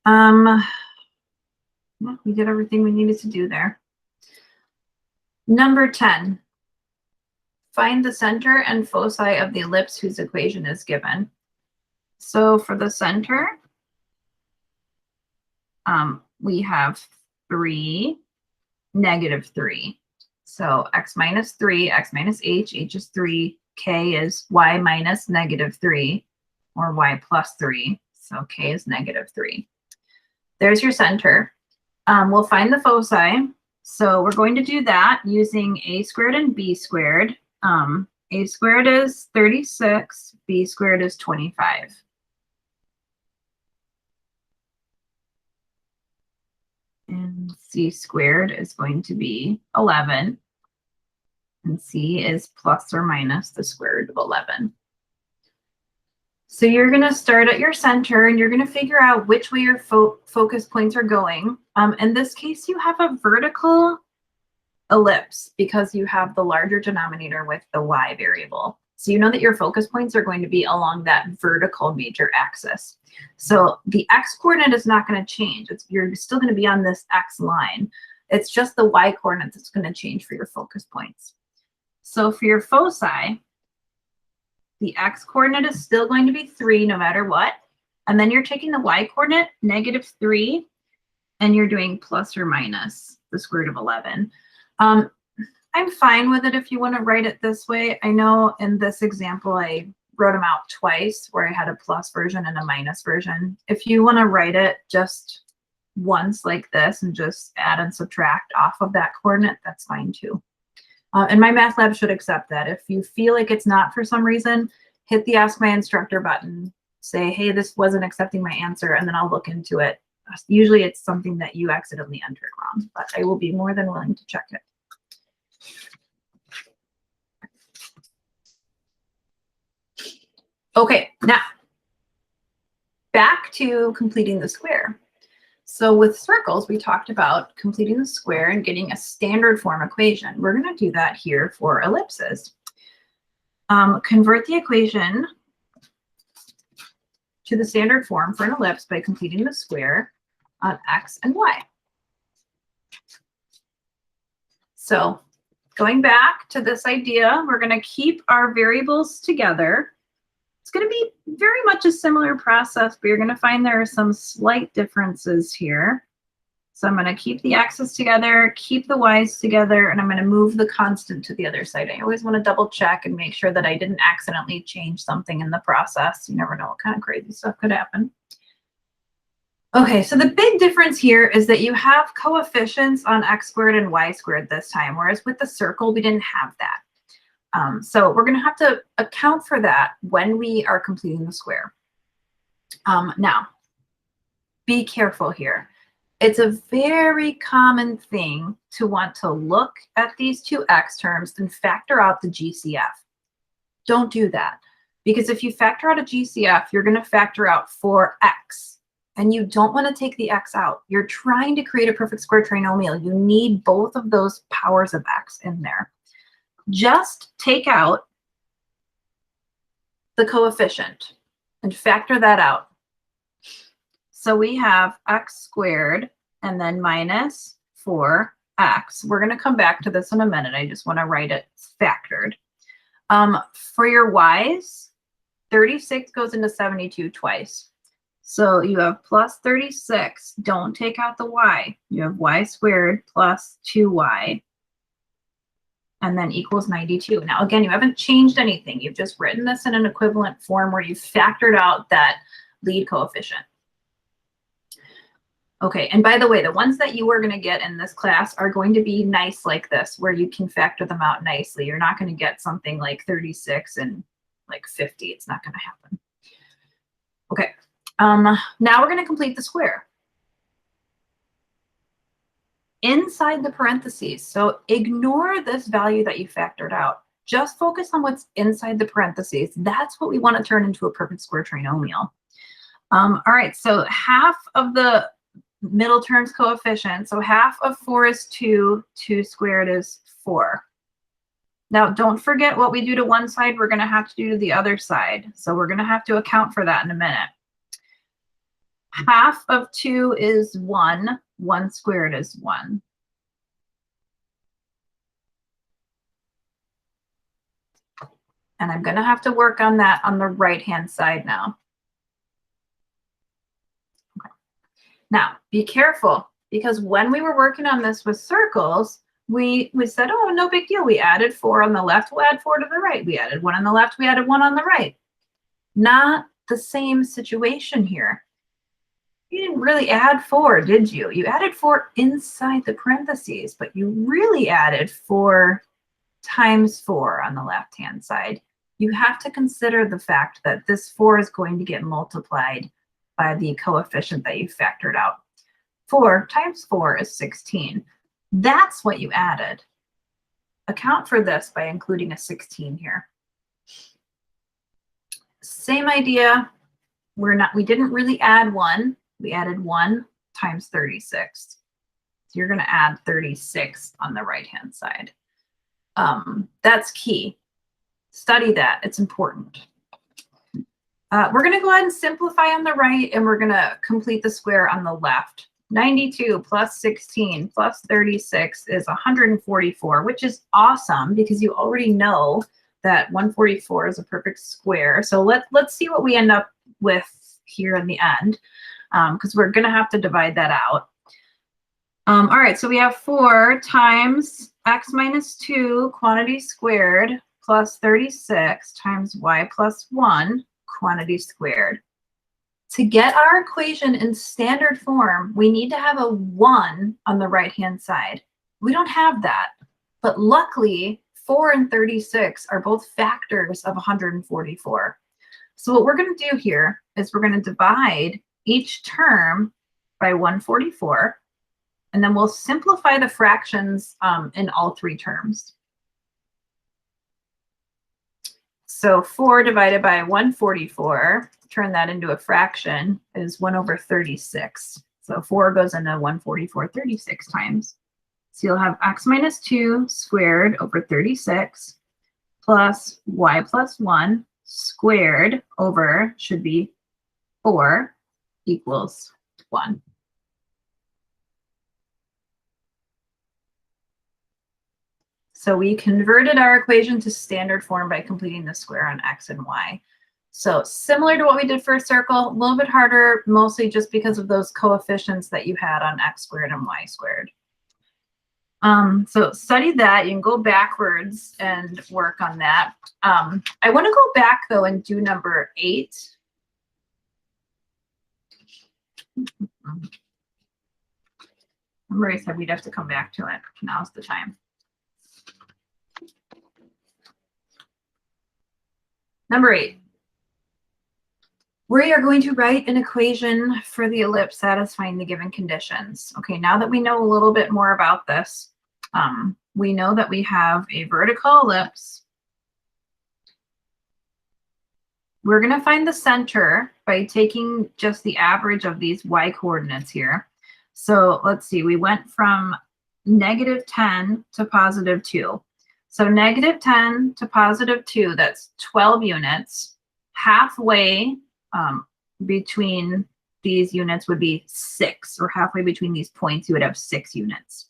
Well, we did everything we needed to do there. Number 10. Find the center and foci of the ellipse whose equation is given. So for the center, we have 3, -3. So x minus 3, x minus h is 3, k is y minus -3, or y plus 3. So k is -3. There's your center. We'll find the foci. So we're going to do that using a squared and b squared. A squared is 36, b squared is 25. And c squared is going to be 11. And c is plus or minus the square root of 11. So you're going to start at your center and you're going to figure out which way your focus points are going. In this case, you have a vertical ellipse because you have the larger denominator with the y variable. So you know that your focus points are going to be along that vertical major axis. So the x coordinate is not going to change. You're still going to be on this x line. It's just the y coordinate that's going to change for your focus points. So for your foci, the x coordinate is still going to be 3 no matter what. And then you're taking the y coordinate, -3, and you're doing plus or minus the square root of 11. I'm fine with it if you want to write it this way. I know in this example, I wrote them out twice where I had a plus version and a minus version. If you want to write it just once like this and just add and subtract off of that coordinate, that's fine too. And MyMathLab should accept that. If you feel like it's not for some reason, hit the Ask My Instructor button, say, hey, this wasn't accepting my answer, and then I'll look into it. Usually it's something that you accidentally entered wrong, but I will be more than willing to check it. Okay, now back to completing the square. So with circles, we talked about completing the square and getting a standard form equation. We're going to do that here for ellipses. Convert the equation to the standard form for an ellipse by completing the square on x and y. So going back to this idea, we're going to keep our variables together. It's going to be very much a similar process, but you're going to find there are some slight differences here. So I'm going to keep the x's together, keep the y's together, and I'm going to move the constant to the other side. I always want to double check and make sure that I didn't accidentally change something in the process. You never know what kind of crazy stuff could happen. Okay, so the big difference here is that you have coefficients on x squared and y squared this time, whereas with the circle, we didn't have that. So we're going to have to account for that when we are completing the square. Now, be careful here. It's a very common thing to want to look at these two x terms and factor out the GCF. Don't do that, because if you factor out a GCF, you're going to factor out 4x, and you don't want to take the x out. You're trying to create a perfect square trinomial. You need both of those powers of x in there. Just take out the coefficient and factor that out. So we have x squared and then minus 4x x. We're going to come back to this in a minute. I just want to write it factored. For your y's, 36 goes into 72 twice. So you have plus 36. Don't take out the y. You have y squared plus 2y. And then equals 92. Now, again, you haven't changed anything. You've just written this in an equivalent form where you've factored out that lead coefficient. Okay, and by the way, the ones that you are going to get in this class are going to be nice like this, where you can factor them out nicely. You're not going to get something like 36 and like 50. It's not going to happen. Okay, now we're going to complete the square. Inside the parentheses, so ignore this value that you factored out. Just focus on what's inside the parentheses. That's what we want to turn into a perfect square trinomial. All right, so half of the middle term's coefficient, so half of 4 is 2, 2 squared is 4. Now, don't forget what we do to one side, we're going to have to do to the other side. So we're going to have to account for that in a minute. Half of 2 is 1. 1 squared is 1. And I'm going to have to work on that on the right-hand side now. Okay. Now, be careful, because when we were working on this with circles, we said, oh, no big deal. We added 4 on the left, we'll add 4 to the right. We added 1 on the left, we added 1 on the right. Not the same situation here. You didn't really add 4, did you? You added 4 inside the parentheses, but you really added 4 times 4 on the left-hand side. You have to consider the fact that this 4 is going to get multiplied by the coefficient that you factored out. 4 times 4 is 16. That's what you added. Account for this by including a 16 here. Same idea. We didn't really add 1. We added 1 times 36. So you're going to add 36 on the right-hand side. That's key. Study that. It's important. We're going to go ahead and simplify on the right, and we're going to complete the square on the left. 92 plus 16 plus 36 is 144, which is awesome because you already know that 144 is a perfect square. So let's see what we end up with here in the end, because we're going to have to divide that out. All right, so we have 4 times x minus 2 quantity squared plus 36 times y plus 1 quantity squared. To get our equation in standard form, we need to have a 1 on the right-hand side. We don't have that, but luckily 4 and 36 are both factors of 144. So what we're going to do here is we're going to divide each term by 144, and then we'll simplify the fractions in all 3 terms. So 4 divided by 144, turn that into a fraction, is 1 over 36. So 4 goes into 144 36 times. So you'll have x minus 2 squared over 36 plus y plus 1 squared over, should be 4, equals 1. So we converted our equation to standard form by completing the square on x and y. So similar to what we did for a circle, a little bit harder, mostly just because of those coefficients that you had on x squared and y squared. So study that. You can go backwards and work on that. I want to go back, though, and do number 8. Maria said we'd have to come back to it. Now's the time. Number 8. We are going to write an equation for the ellipse satisfying the given conditions. Okay, now that we know a little bit more about this, we know that we have a vertical ellipse. We're going to find the center by taking just the average of these y coordinates here. So let's see, we went from -10 to +2. So -10 to +2, that's 12 units. Halfway between these units would be 6, or halfway between these points, you would have 6 units.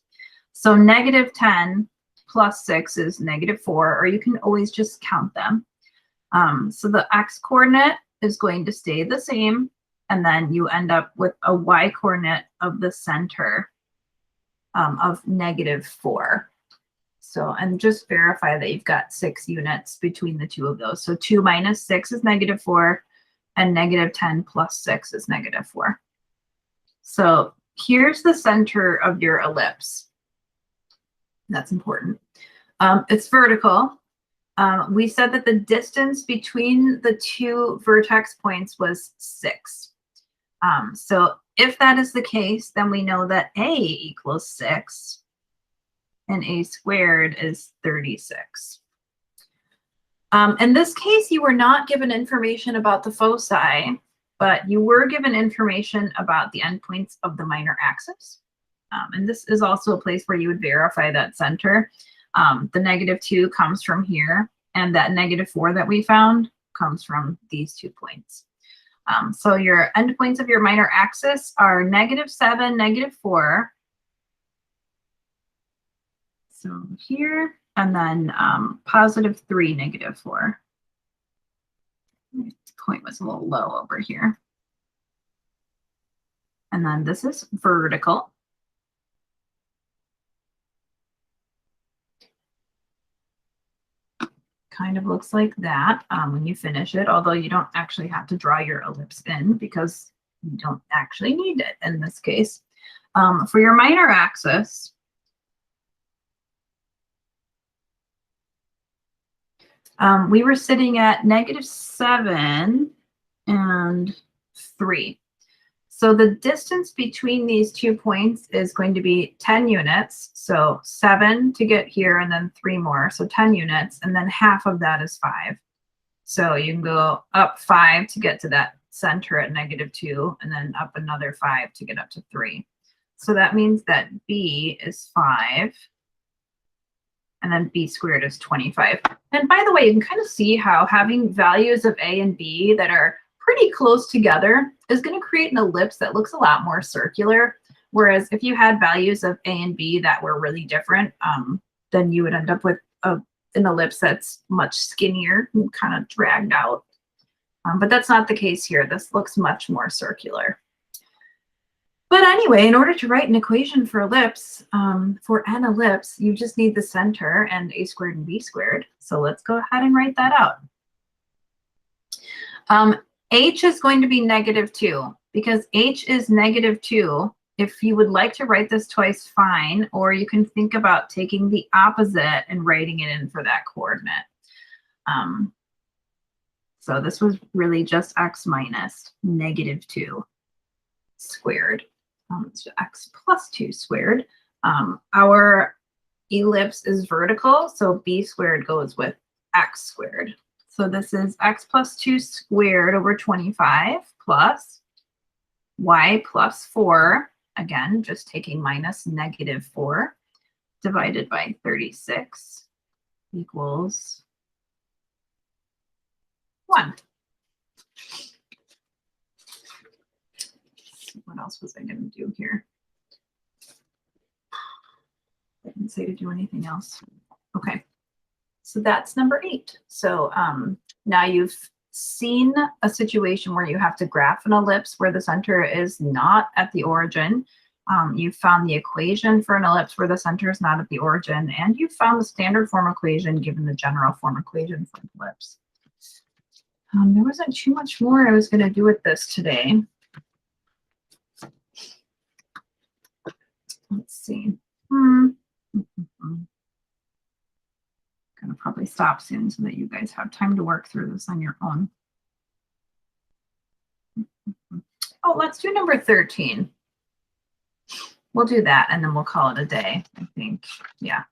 So -10 plus 6 is -4, or you can always just count them. So the x coordinate is going to stay the same, and then you end up with a y coordinate of the center of -4. So, and just verify that you've got 6 units between the two of those. So 2 minus 6 is -4, and -10 plus 6 is -4. So here's the center of your ellipse. That's important. It's vertical. We said that the distance between the two vertex points was 6. So if that is the case, then we know that a equals 6 and a squared is 36. In this case, you were not given information about the foci, but you were given information about the endpoints of the minor axis. And this is also a place where you would verify that center. The -2 comes from here, and that -4 that we found comes from these 2 points. So your endpoints of your minor axis are -7, -4. So here, and then +3, -4. This point was a little low over here. And then this is vertical. Kind of looks like that when you finish it, although you don't actually have to draw your ellipse in because you don't actually need it in this case. For your minor axis, we were sitting at -7 and 3. So the distance between these 2 points is going to be 10 units. So 7 to get here and then 3 more. So 10 units, and then half of that is 5. So you can go up 5 to get to that center at -2, and then up another 5 to get up to 3. So that means that B is 5. And then B squared is 25. And by the way, you can kind of see how having values of A and B that are pretty close together is going to create an ellipse that looks a lot more circular. Whereas if you had values of A and B that were really different, then you would end up with an ellipse that's much skinnier and kind of dragged out. But that's not the case here. This looks much more circular. But anyway, in order to write an equation for ellipse, for an ellipse, you just need the center and a squared and b squared. So let's go ahead and write that out. H is going to be -2 because H is -2. If you would like to write this twice, fine, or you can think about taking the opposite and writing it in for that coordinate. So this was really just x minus -2 squared. It's x plus 2 squared. Our ellipse is vertical, so b squared goes with x squared. So this is x plus 2 squared over 25 plus y plus 4, again, just taking minus -4 divided by 36 equals 1. What else was I going to do here? I didn't say to do anything else. Okay, so that's number 8. So now you've seen a situation where you have to graph an ellipse where the center is not at the origin. You found the equation for an ellipse where the center is not at the origin, and you found the standard form equation given the general form equation for an ellipse. There wasn't too much more I was going to do with this today. Let's see. Gonna probably stop soon so that you guys have time to work through this on your own. Oh, let's do number 13. We'll do that and then we'll call it a day, I think. Yeah.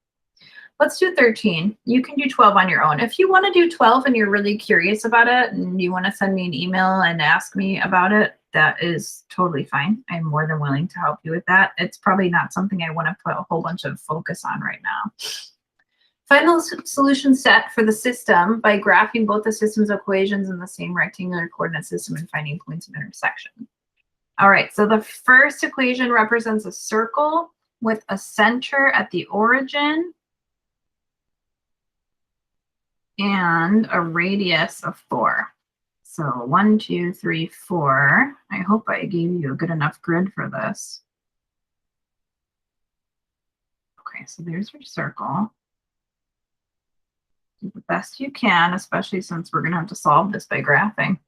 Let's do 13. You can do 12 on your own. If you want to do 12 and you're really curious about it and you want to send me an email and ask me about it, that is totally fine. I'm more than willing to help you with that. It's probably not something I want to put a whole bunch of focus on right now. Find the solution set for the system by graphing both the system's equations in the same rectangular coordinate system and finding points of intersection. All right, so the first equation represents a circle with a center at the origin and a radius of 4. So 1, 2, 3, 4. I hope I gave you a good enough grid for this. Okay, so there's your circle. Do the best you can, especially since we're going to have to solve this by graphing.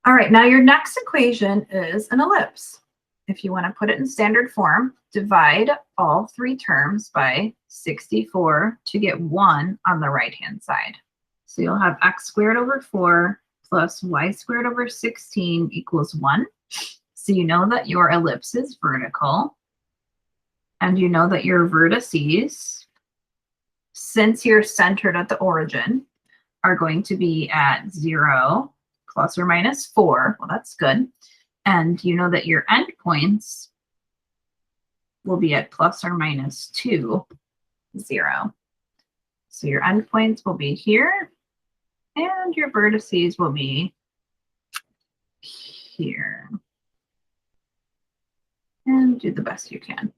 All right, now your next equation is an ellipse. If you want to put it in standard form, divide all 3 terms by 64 to get 1 on the right-hand side. So you'll have x squared over 4 plus y squared over 16 equals 1. So you know that your ellipse is vertical. And you know that your vertices, since you're centered at the origin, are going to be at 0, plus or minus 4. Well, that's good. And you know that your endpoints will be at plus or minus 2, 0. So your endpoints will be here, and your vertices will be here. And do the best you can.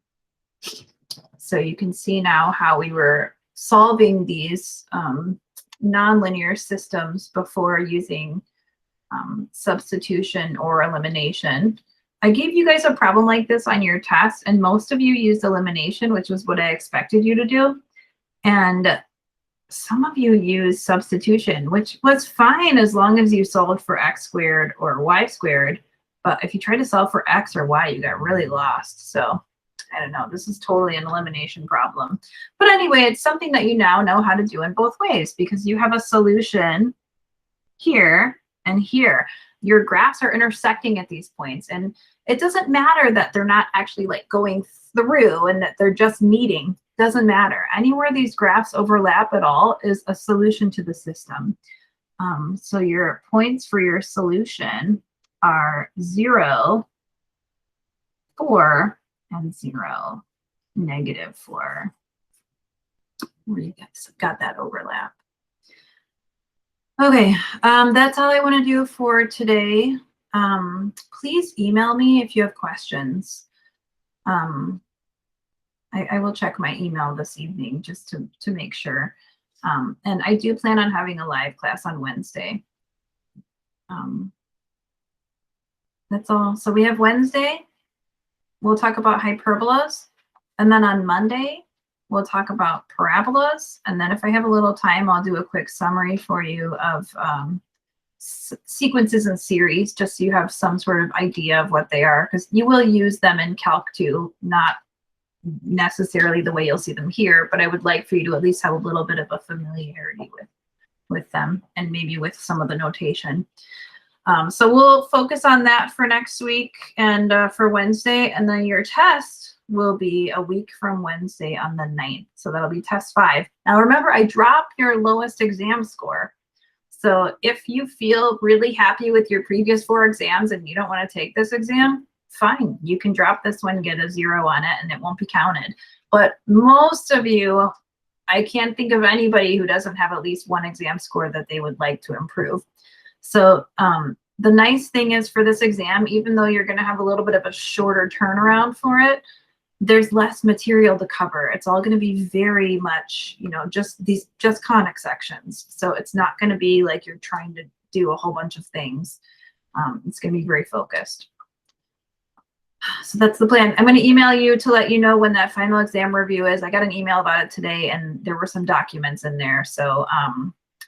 So you can see now how we were solving these nonlinear systems before using substitution or elimination. I gave you guys a problem like this on your test, and most of you used elimination, which was what I expected you to do. And some of you used substitution, which was fine as long as you solved for x squared or y squared. But if you try to solve for x or y, you got really lost. So I don't know, this is totally an elimination problem. But anyway, it's something that you now know how to do in both ways, because you have a solution here and here. Your graphs are intersecting at these points, and it doesn't matter that they're not actually like going through and that they're just meeting. Doesn't matter. Anywhere these graphs overlap at all is a solution to the system. So your points for your solution are 0, 4, and 0, -4. You guys got that overlap. Okay, that's all I want to do for today. Please email me if you have questions. I will check my email this evening just to make sure. And I do plan on having a live class on Wednesday. That's all. So we have Wednesday. We'll talk about hyperbolas. And then on Monday, we'll talk about parabolas. And then if I have a little time, I'll do a quick summary for you of sequences and series, just so you have some sort of idea of what they are, because you will use them in Calc 2, not necessarily the way you'll see them here, but I would like for you to at least have a little bit of a familiarity with them, and maybe with some of the notation. So we'll focus on that for next week and for Wednesday, and then your test will be a week from Wednesday on the 9th. So that'll be test 5. Now remember, I drop your lowest exam score. So if you feel really happy with your previous 4 exams and you don't want to take this exam, fine. You can drop this one, get a 0 on it, and it won't be counted. But most of you, I can't think of anybody who doesn't have at least 1 exam score that they would like to improve. So the nice thing is, for this exam, even though you're going to have a little bit of a shorter turnaround for it, there's less material to cover. It's all going to be very much, you know, just conic sections. So it's not going to be like you're trying to do a whole bunch of things. It's going to be very focused. So that's the plan. I'm going to email you to let you know when that final exam review is. I got an email about it today, and there were some documents in there. So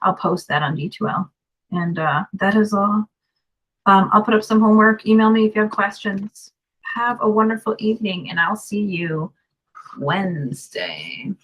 I'll post that on D2L. And that is all. I'll put up some homework. Email me if you have questions. Have a wonderful evening, and I'll see you Wednesday.